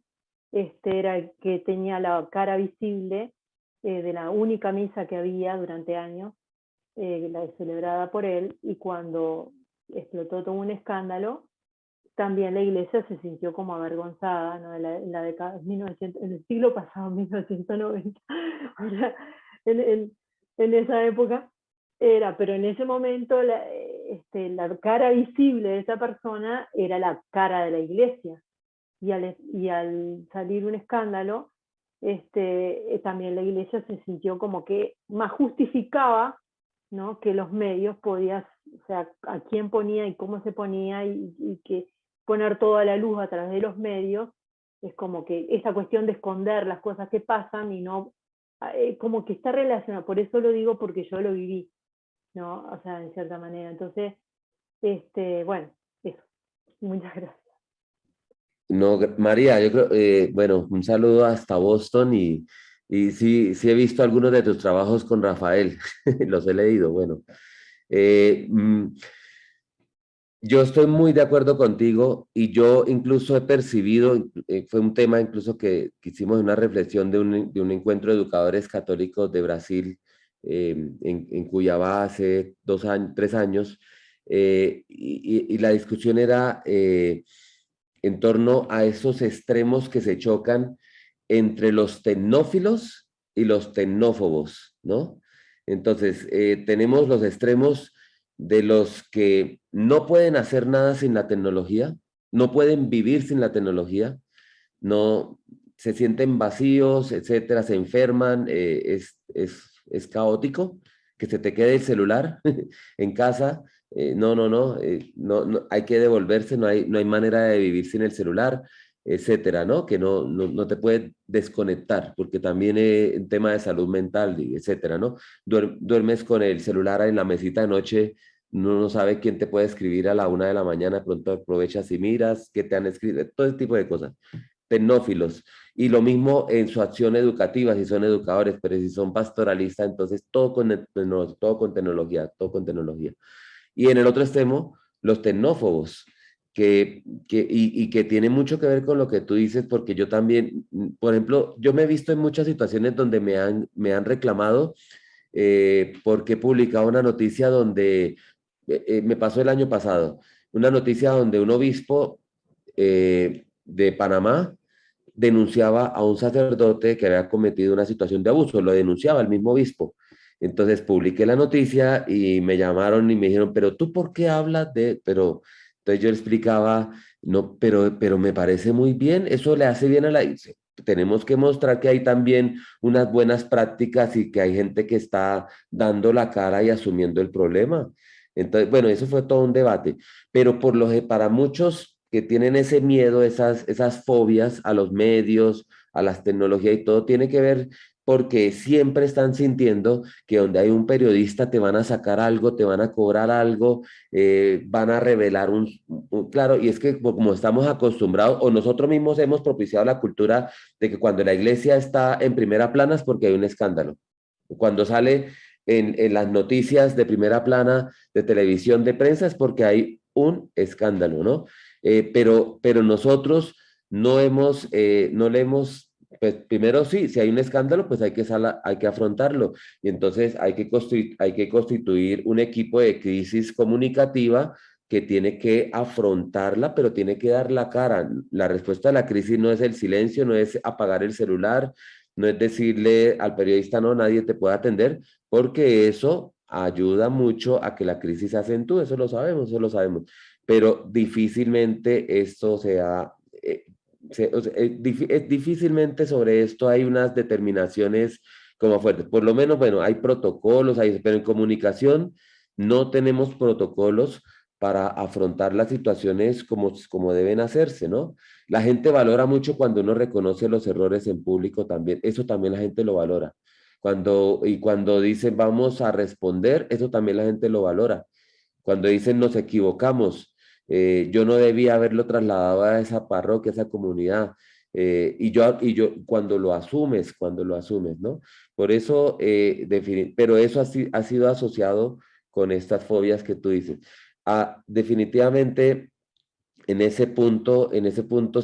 G: era el que tenía la cara visible de la única misa que había durante años, la celebrada por él, y cuando explotó todo un escándalo, también la iglesia se sintió como avergonzada, ¿no? En la década de 1900, en el siglo pasado, 1990, en esa época, pero en ese momento la cara visible de esa persona era la cara de la iglesia, y al salir un escándalo, también la iglesia se sintió como que más justificaba, ¿no? Que los medios podían, o sea, a quién ponía y cómo se ponía, y que poner toda la luz a través de los medios es como que esa cuestión de esconder las cosas que pasan y no, como que está relacionado. Por eso lo digo, porque yo lo viví, ¿no? O sea, en cierta manera. Entonces, bueno, eso. Muchas gracias.
B: No, María, yo creo, bueno, un saludo hasta Boston y sí he visto algunos de tus trabajos con Rafael, los he leído, bueno. Yo estoy muy de acuerdo contigo y yo incluso he percibido, fue un tema incluso que hicimos una reflexión de un encuentro de educadores católicos de Brasil en Cuiabá hace 3 años, y la discusión era en torno a esos extremos que se chocan entre los tecnófilos y los tecnófobos, ¿no? Entonces, tenemos los extremos de los que no pueden hacer nada sin la tecnología, no pueden vivir sin la tecnología, no se sienten vacíos, etcétera, se enferman, es caótico que se te quede el celular en casa. No, hay que devolverse, no hay manera de vivir sin el celular, etcétera, ¿no? Que no te puedes desconectar, porque también en tema de salud mental, etcétera, ¿no? Duermes con el celular en la mesita de noche, uno no sabe quién te puede escribir a la 1 de la mañana, de pronto aprovechas y miras qué te han escrito, todo ese tipo de cosas. Tecnófilos. Y lo mismo en su acción educativa, si son educadores, pero si son pastoralistas, entonces todo con tecnología, todo con tecnología. Y en el otro extremo, los tecnófobos, que tiene mucho que ver con lo que tú dices, porque yo también, por ejemplo, yo me he visto en muchas situaciones donde me han reclamado porque he publicado una noticia donde, me pasó el año pasado, una noticia donde un obispo de Panamá denunciaba a un sacerdote que había cometido una situación de abuso, lo denunciaba el mismo obispo. Entonces publiqué la noticia y me llamaron y me dijeron, pero tú ¿por qué hablas de...? Pero entonces yo le explicaba, no, pero me parece muy bien, eso le hace bien a la... Tenemos que mostrar que hay también unas buenas prácticas y que hay gente que está dando la cara y asumiendo el problema. Entonces, bueno, eso fue todo un debate, pero para muchos que tienen ese miedo, esas fobias a los medios, a las tecnologías y todo, tiene que ver porque siempre están sintiendo que donde hay un periodista te van a sacar algo, te van a cobrar algo, van a revelar claro, y es que como estamos acostumbrados, o nosotros mismos hemos propiciado la cultura de que cuando la iglesia está en primera plana es porque hay un escándalo. Cuando sale en las noticias de primera plana, de televisión, de prensa, es porque hay un escándalo, ¿no? Pero nosotros no le hemos, pues primero sí, si hay un escándalo, pues hay que afrontarlo. Y entonces hay que constituir un equipo de crisis comunicativa que tiene que afrontarla, pero tiene que dar la cara. La respuesta a la crisis no es el silencio, no es apagar el celular, no es decirle al periodista, no, nadie te puede atender, porque eso ayuda mucho a que la crisis se acentúe, eso lo sabemos, pero difícilmente esto sea, o sea, difícilmente sobre esto hay unas determinaciones como fuertes. Por lo menos, bueno, hay protocolos, pero en comunicación no tenemos protocolos para afrontar las situaciones como deben hacerse, ¿no? La gente valora mucho cuando uno reconoce los errores en público también, eso también la gente lo valora. Cuando dicen vamos a responder, eso también la gente lo valora. Cuando dicen nos equivocamos, yo no debía haberlo trasladado a esa parroquia, a esa comunidad. Y yo, cuando lo asumes, ¿no? Por eso, pero eso ha sido asociado con estas fobias que tú dices. Definitivamente, en ese punto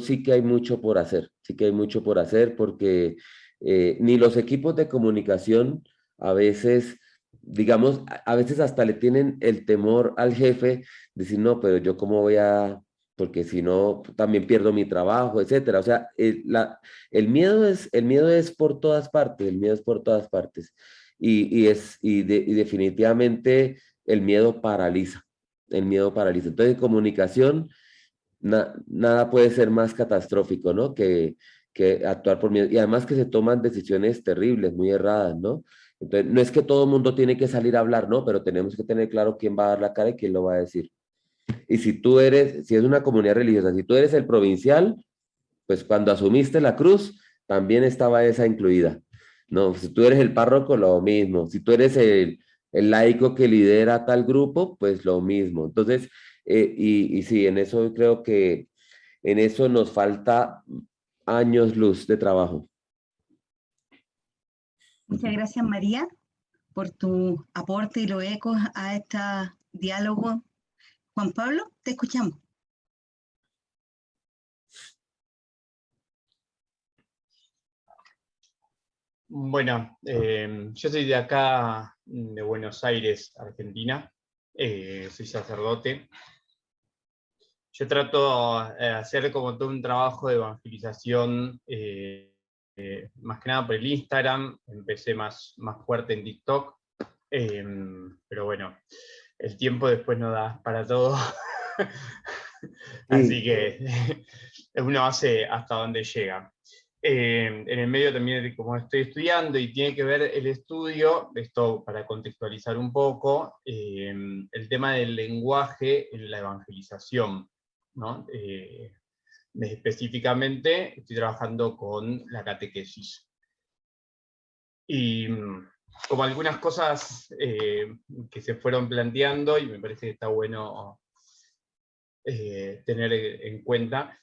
B: sí que hay mucho por hacer, sí que hay mucho por hacer porque ni los equipos de comunicación a veces, digamos, a veces hasta le tienen el temor al jefe, decir, no, pero yo cómo voy a, porque si no, también pierdo mi trabajo, etcétera. O sea, el miedo es por todas partes, el miedo es por todas partes. Y definitivamente el miedo paraliza, el miedo paraliza. Entonces, comunicación nada puede ser más catastrófico, ¿no? Que actuar por miedo. Y además que se toman decisiones terribles, muy erradas, ¿no? Entonces, no es que todo el mundo tiene que salir a hablar, ¿no? Pero tenemos que tener claro quién va a dar la cara y quién lo va a decir. Y si es una comunidad religiosa, si tú eres el provincial, pues cuando asumiste la cruz, también estaba esa incluida. No, si tú eres el párroco, lo mismo. Si tú eres el laico que lidera tal grupo, pues lo mismo. Entonces, y sí, en eso creo que en eso nos falta años luz de trabajo.
A: Muchas gracias, María, por tu aporte y los ecos a este diálogo. Juan Pablo, te escuchamos.
H: Bueno, yo soy de acá, de Buenos Aires, Argentina. Soy sacerdote. Yo trato de hacer como todo un trabajo de evangelización, más que nada por el Instagram. Empecé más fuerte en TikTok. Pero bueno, el tiempo después no da para todo. Así que uno hace hasta donde llega. En el medio también, como estoy estudiando y tiene que ver el estudio, esto para contextualizar un poco, el tema del lenguaje en la evangelización, ¿no? Específicamente estoy trabajando con la catequesis. Y como algunas cosas que se fueron planteando, y me parece que está bueno tener en cuenta.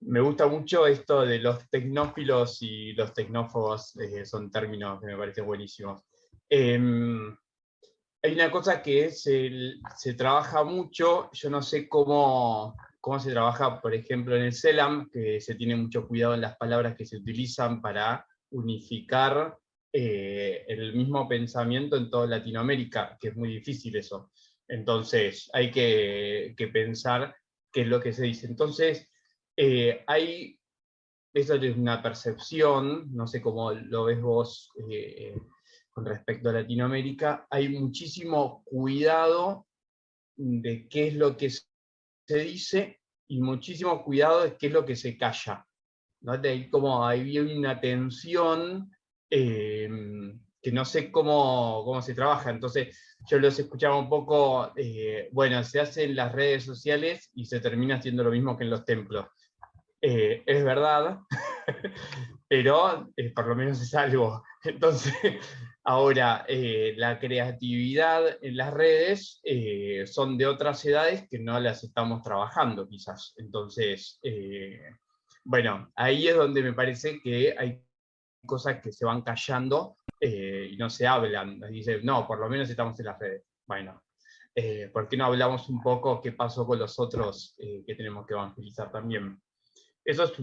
H: Me gusta mucho esto de los tecnófilos y los tecnófobos, son términos que me parecen buenísimos. Hay una cosa que se trabaja mucho, yo no sé cómo cómo se trabaja, por ejemplo, en el CELAM, que se tiene mucho cuidado en las palabras que se utilizan para unificar el mismo pensamiento en toda Latinoamérica, que es muy difícil eso. Entonces, hay que pensar qué es lo que se dice. Entonces, eso es una percepción, no sé cómo lo ves vos con respecto a Latinoamérica, hay muchísimo cuidado de qué es lo que se dice y muchísimo cuidado de qué es lo que se calla, ¿no? Hay una tensión que no sé cómo se trabaja. Entonces yo los escuchaba un poco, bueno, se hace en las redes sociales y se termina haciendo lo mismo que en los templos. Es verdad, pero por lo menos es algo. Entonces, ahora, la creatividad en las redes son de otras edades que no las estamos trabajando, quizás. Entonces, bueno, ahí es donde me parece que hay cosas que se van callando y no se hablan. Dicen, no, por lo menos estamos en las redes. Bueno, ¿por qué no hablamos un poco qué pasó con los otros que tenemos que evangelizar también? Eso es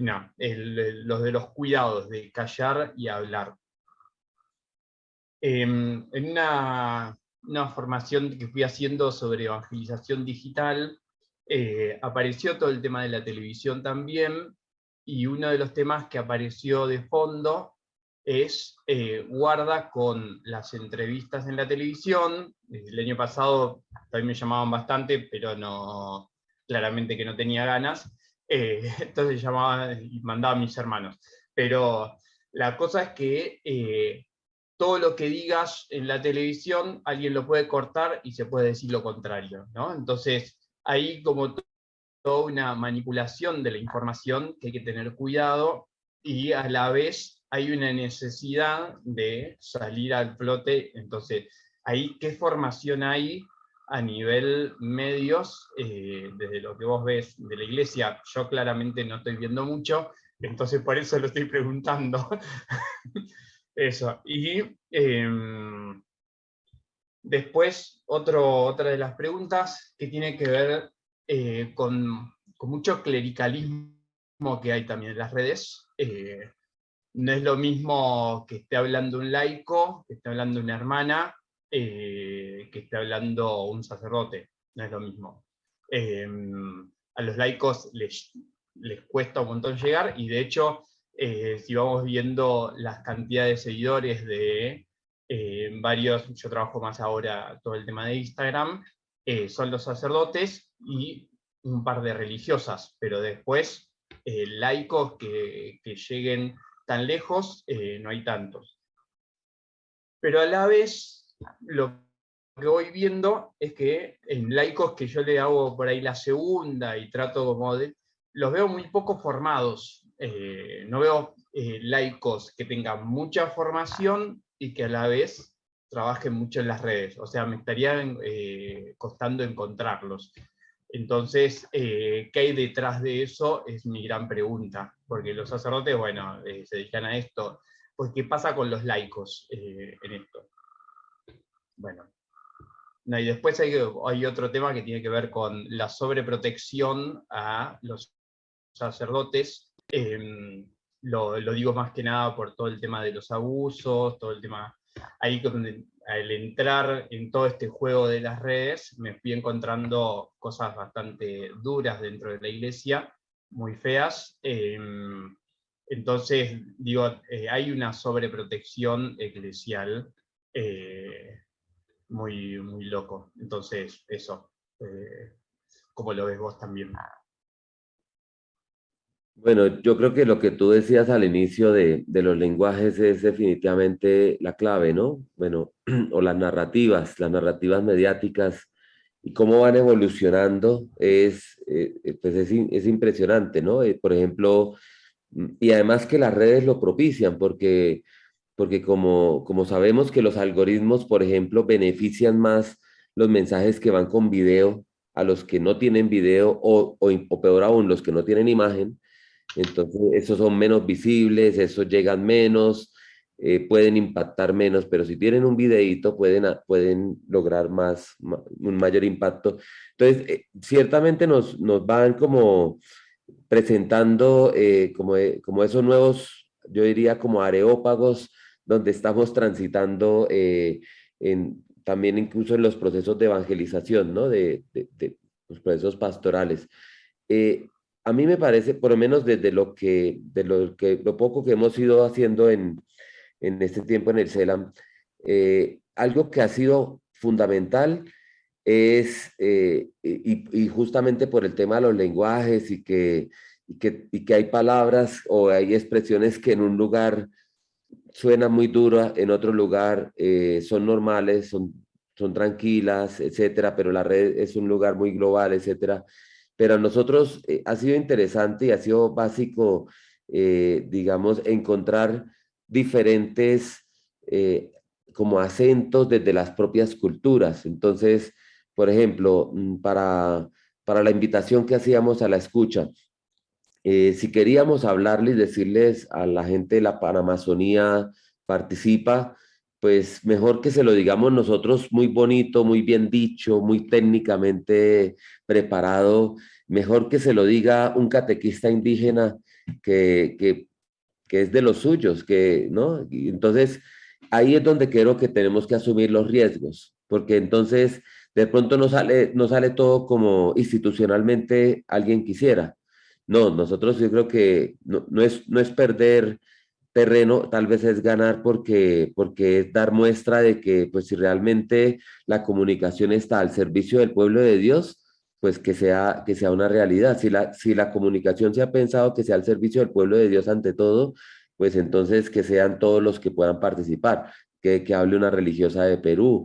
H: los de los cuidados, de callar y hablar. En una formación que fui haciendo sobre evangelización digital, apareció todo el tema de la televisión también, y uno de los temas que apareció de fondo es guarda con las entrevistas en la televisión. El año pasado también me llamaban bastante, pero no, claramente que no tenía ganas. Entonces llamaba y mandaba a mis hermanos. Pero la cosa es que todo lo que digas en la televisión, alguien lo puede cortar y se puede decir lo contrario, ¿no? Entonces, hay como toda una manipulación de la información que hay que tener cuidado, y a la vez hay una necesidad de salir al flote. Entonces, ahí, ¿qué formación hay a nivel medios, desde lo que vos ves de la iglesia? Yo claramente no estoy viendo mucho, entonces por eso lo estoy preguntando. Eso. Y después, otra de las preguntas que tiene que ver con mucho clericalismo que hay también en las redes. No es lo mismo que esté hablando un laico, que esté hablando una hermana, que esté hablando un sacerdote. No es lo mismo. A los laicos les cuesta un montón llegar, y de hecho, si vamos viendo las cantidades de seguidores de varios, yo trabajo más ahora todo el tema de Instagram, son los sacerdotes y un par de religiosas, pero después laicos que lleguen tan lejos, no hay tantos. Pero a la vez, lo que voy viendo es que en laicos que yo le hago por ahí la segunda y trato como de, los veo muy poco formados. No veo laicos que tengan mucha formación y que a la vez trabajen mucho en las redes. O sea, me estaría costando encontrarlos. Entonces, ¿qué hay detrás de eso? Es mi gran pregunta. Porque los sacerdotes, bueno, se dedican a esto. Pues, ¿qué pasa con los laicos en esto? Bueno. No, y después hay otro tema que tiene que ver con la sobreprotección a los sacerdotes. Lo digo más que nada por todo el tema de los abusos, todo el tema. Ahí al entrar en todo este juego de las redes, me fui encontrando cosas bastante duras dentro de la iglesia, muy feas. Entonces, digo, hay una sobreprotección eclesial muy, muy loco. Entonces, eso, ¿cómo lo ves vos también?
B: Bueno, yo creo que lo que tú decías al inicio de los lenguajes es definitivamente la clave, ¿no? Bueno, o las narrativas mediáticas, y cómo van evolucionando pues es impresionante, ¿no? Por ejemplo, y además que las redes lo propician, porque como sabemos que los algoritmos, por ejemplo, benefician más los mensajes que van con video a los que no tienen video, o peor aún, los que no tienen imagen. Entonces, esos son menos visibles, esos llegan menos, pueden impactar menos, pero si tienen un videíto pueden lograr un mayor impacto. Entonces, ciertamente nos van como presentando como esos nuevos, yo diría como areópagos, donde estamos transitando también incluso en los procesos de evangelización, ¿no? De los procesos pastorales. A mí me parece, por lo menos desde lo poco que hemos ido haciendo en este tiempo en el CELAM, algo que ha sido fundamental es, y justamente por el tema de los lenguajes y que hay palabras o hay expresiones que en un lugar suenan muy duras, en otro lugar son normales, son tranquilas, etcétera, pero la red es un lugar muy global, etcétera. Pero a nosotros ha sido interesante y ha sido básico, digamos, encontrar diferentes como acentos desde las propias culturas. Entonces, por ejemplo, para la invitación que hacíamos a la escucha, si queríamos hablarles, decirles a la gente de la Panamazonía, participa, pues mejor que se lo digamos nosotros muy bonito, muy bien dicho, muy técnicamente preparado, mejor que se lo diga un catequista indígena que es de los suyos, ¿no? Y entonces, ahí es donde creo que tenemos que asumir los riesgos, porque entonces de pronto no sale todo como institucionalmente alguien quisiera. No, nosotros yo creo que no es perder terreno, tal vez es ganar porque es dar muestra de que pues si realmente la comunicación está al servicio del pueblo de Dios, pues que sea una realidad. Si la comunicación se ha pensado que sea al servicio del pueblo de Dios ante todo, pues entonces que sean todos los que puedan participar. Que hable una religiosa de Perú,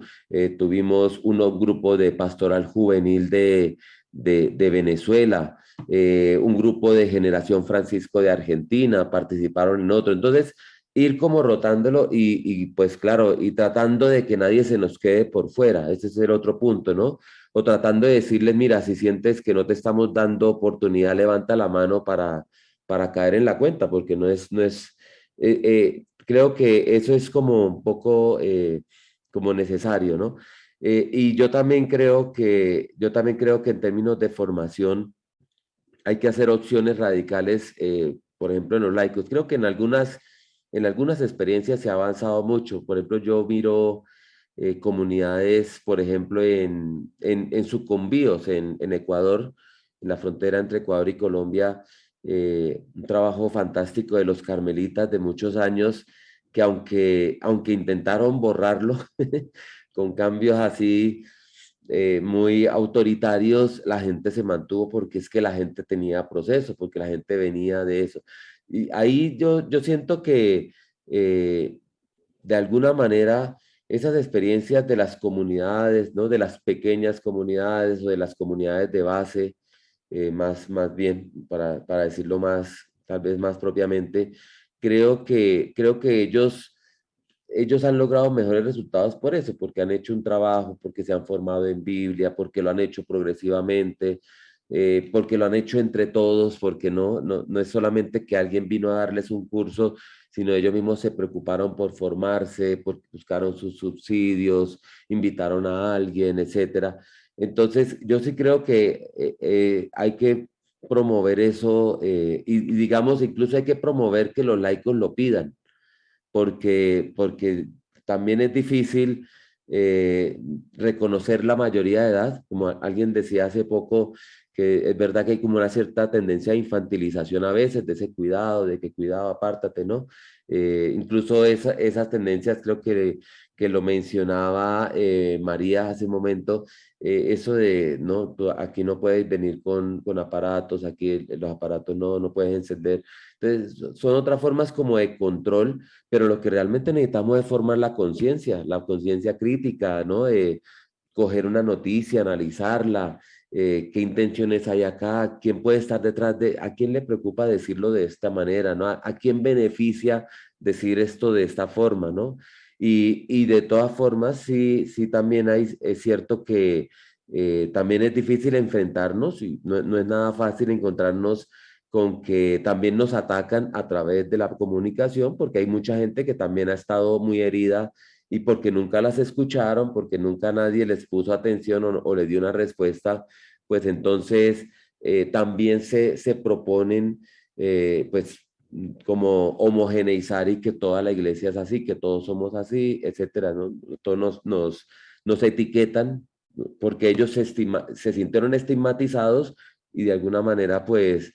B: tuvimos un grupo de pastoral juvenil de Venezuela, un grupo de Generación Francisco de Argentina, participaron en otro. Entonces, ir como rotándolo y pues claro, y tratando de que nadie se nos quede por fuera. Ese es el otro punto, ¿no? O tratando de decirles, mira, si sientes que no te estamos dando oportunidad, levanta la mano para caer en la cuenta, porque creo que eso es como un poco como necesario, ¿no? Y yo también creo que en términos de formación hay que hacer opciones radicales, por ejemplo, en los laicos. Creo que en algunas experiencias se ha avanzado mucho. Por ejemplo, yo miro comunidades, por ejemplo, en Sucumbíos, en Ecuador, en la frontera entre Ecuador y Colombia, un trabajo fantástico de los carmelitas de muchos años, que aunque intentaron borrarlo con cambios así muy autoritarios, la gente se mantuvo porque es que la gente tenía proceso, porque la gente venía de eso. Y ahí yo siento que de alguna manera esas experiencias de las comunidades, ¿no? De las pequeñas comunidades o de las comunidades de base, más bien, para decirlo tal vez más propiamente, creo que ellos han logrado mejores resultados por eso, porque han hecho un trabajo, porque se han formado en Biblia, porque lo han hecho progresivamente, porque lo han hecho entre todos, porque no es solamente que alguien vino a darles un curso, sino ellos mismos se preocuparon por formarse, buscaron sus subsidios, invitaron a alguien, etcétera. Entonces, yo sí creo que hay que promover eso y digamos, incluso hay que promover que los laicos lo pidan porque también es difícil reconocer la mayoría de edad, como alguien decía hace poco, que es verdad que hay como una cierta tendencia a infantilización a veces, de ese cuidado, de que cuidado, apártate, ¿no? Incluso esas tendencias creo que lo mencionaba María hace un momento, eso de, no, aquí no puedes venir con aparatos, aquí los aparatos no puedes encender. Entonces, son otras formas como de control, pero lo que realmente necesitamos es formar la conciencia crítica, ¿no? De coger una noticia, analizarla, qué intenciones hay acá, quién puede estar detrás a quién le preocupa decirlo de esta manera, ¿no? A quién beneficia decir esto de esta forma, ¿no? Y de todas formas, sí también es cierto que también es difícil enfrentarnos y no es nada fácil encontrarnos con que también nos atacan a través de la comunicación, porque hay mucha gente que también ha estado muy herida y porque nunca las escucharon, porque nunca nadie les puso atención o les dio una respuesta, pues entonces también se proponen pues como homogeneizar y que toda la iglesia es así, que todos somos así, etcétera, ¿no? Todos nos etiquetan porque ellos se sintieron estigmatizados y de alguna manera pues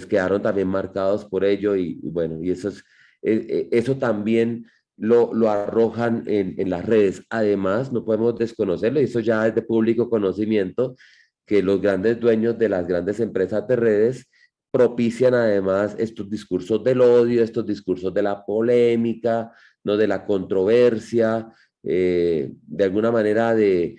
B: quedaron también marcados por ello y bueno, y eso también lo arrojan en las redes. Además, no podemos desconocerlo, y eso ya es de público conocimiento, que los grandes dueños de las grandes empresas de redes propician además estos discursos del odio, estos discursos de la polémica, ¿no? De la controversia, de alguna manera de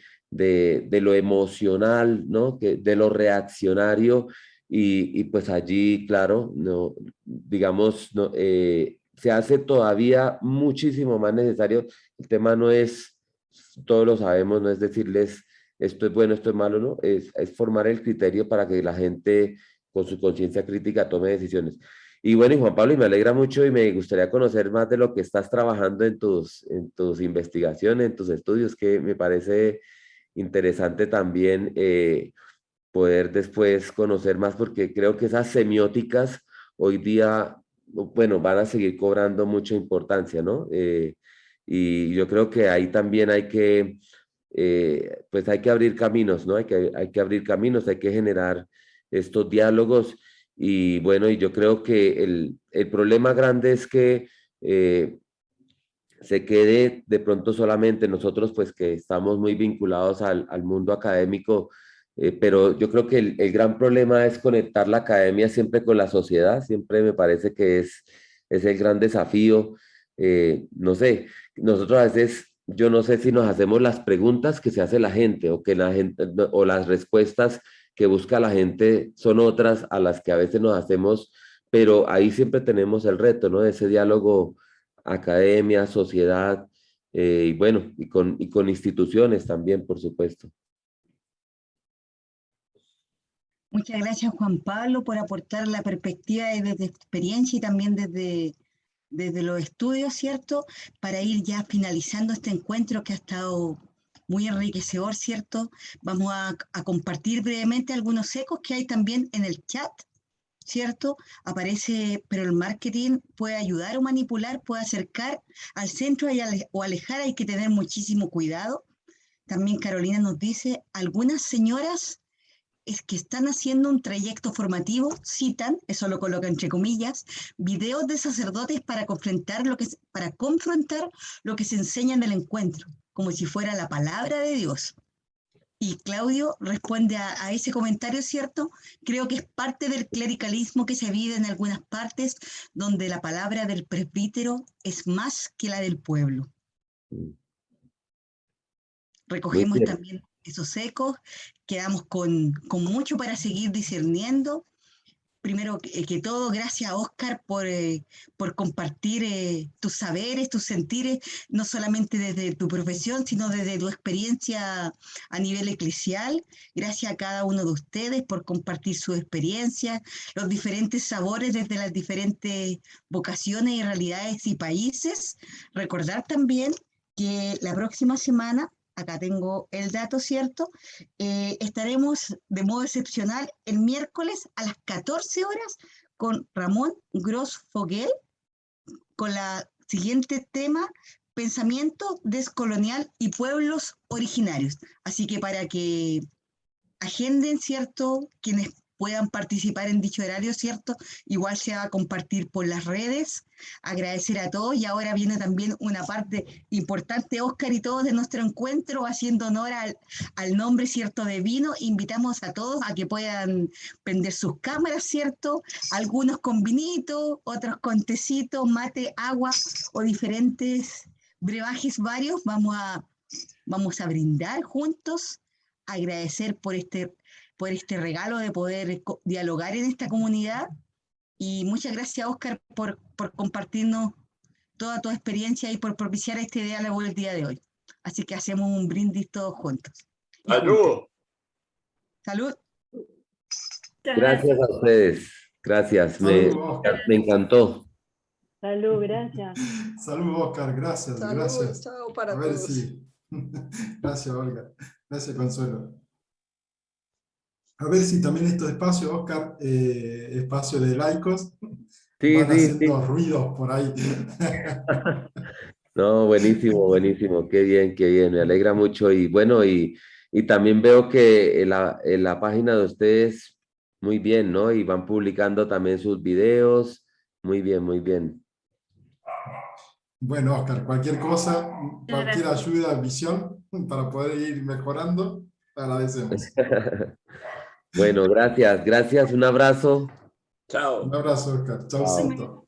B: lo emocional, ¿no? De lo reaccionario, y pues allí, claro, no, digamos, no, se hace todavía muchísimo más necesario. El tema no es, todos lo sabemos, no es decirles esto es bueno, esto es malo, ¿no? Es formar el criterio para que la gente con su conciencia crítica tome decisiones. Y bueno, y Juan Pablo, y me alegra mucho y me gustaría conocer más de lo que estás trabajando en tus investigaciones, en tus estudios, que me parece interesante también poder después conocer más, porque creo que esas semióticas hoy día, bueno, van a seguir cobrando mucha importancia, ¿no? Y yo creo que ahí también hay que, pues hay que abrir caminos, ¿no? Hay que abrir caminos, hay que generar estos diálogos. Y bueno, y yo creo que el problema grande es que se quede de pronto solamente nosotros, pues que estamos muy vinculados al mundo académico, pero yo creo que el gran problema es conectar la academia siempre con la sociedad, siempre me parece que es el gran desafío. No sé, nosotros a veces, yo no sé si nos hacemos las preguntas que se hace la gente o que la gente, o las respuestas que busca la gente son otras a las que a veces nos hacemos, pero ahí siempre tenemos el reto, ¿no? Ese diálogo academia, sociedad, y bueno, y con instituciones también, por supuesto.
A: Muchas gracias, Juan Pablo, por aportar la perspectiva desde experiencia y también desde los estudios, ¿cierto? Para ir ya finalizando este encuentro que ha estado muy enriquecedor, ¿cierto? Vamos a compartir brevemente algunos ecos que hay también en el chat, ¿cierto? Aparece, pero el marketing puede ayudar o manipular, puede acercar al centro o alejar, hay que tener muchísimo cuidado. También Carolina nos dice, algunas señoras es que están haciendo un trayecto formativo, citan, eso lo coloca entre comillas, videos de sacerdotes para confrontar lo que se enseña en el encuentro, como si fuera la palabra de Dios. Y Claudio responde a ese comentario, ¿cierto? Creo que es parte del clericalismo que se vive en algunas partes, donde la palabra del presbítero es más que la del pueblo. Recogemos también esos ecos, quedamos con mucho para seguir discerniendo. Primero que todo, gracias, Óscar, por compartir tus saberes, tus sentires, no solamente desde tu profesión, sino desde tu experiencia a nivel eclesial. Gracias a cada uno de ustedes por compartir su experiencia, los diferentes sabores desde las diferentes vocaciones y realidades y países. Recordar también que la próxima semana, acá tengo el dato, ¿cierto? Estaremos de modo excepcional el miércoles a las 14 horas con Ramón Gros Foguel, con la siguiente tema, pensamiento descolonial y pueblos originarios. Así que para que agenden, ¿cierto? Quienes puedan participar en dicho horario, ¿cierto? Igual se va a compartir por las redes. Agradecer a todos, y ahora viene también una parte importante, Óscar y todos, de nuestro encuentro, haciendo honor al nombre, ¿cierto?, de vino. Invitamos a todos a que puedan prender sus cámaras, ¿cierto? Algunos con vinito, otros con tecito, mate, agua o diferentes brebajes varios. Vamos a brindar juntos, agradecer por este regalo de poder dialogar en esta comunidad. Y muchas gracias, Óscar, por compartirnos toda tu experiencia y por propiciar este diálogo el día de hoy. Así que hacemos un brindis todos juntos.
D: ¡Salud!
A: ¡Salud!
B: Gracias a ustedes. Gracias,
F: Saludos, Oscar.
B: me encantó.
G: Salud, gracias.
F: Saludos, Oscar. Gracias,
E: Saludos,
F: gracias.
E: chao para
F: A ver
E: todos.
F: si. Gracias, Olga. Gracias, Consuelo. A ver si también estos espacios, Oscar, espacios de laicos,
B: Sí,
F: van
B: sí,
F: haciendo
B: sí.
F: ruidos por ahí.
B: No, buenísimo, buenísimo. Qué bien, qué bien. Me alegra mucho. Y bueno, y también veo que en la página de ustedes, muy bien, ¿no? Y van publicando también sus videos. Muy bien, muy bien.
F: Bueno, Oscar, cualquier cosa, cualquier
C: Gracias.
F: ayuda, visión para poder ir mejorando, agradecemos.
B: Bueno, gracias, gracias. Un abrazo.
D: Chao.
F: Un abrazo, Oscar.
B: Chao.
F: Chaucito.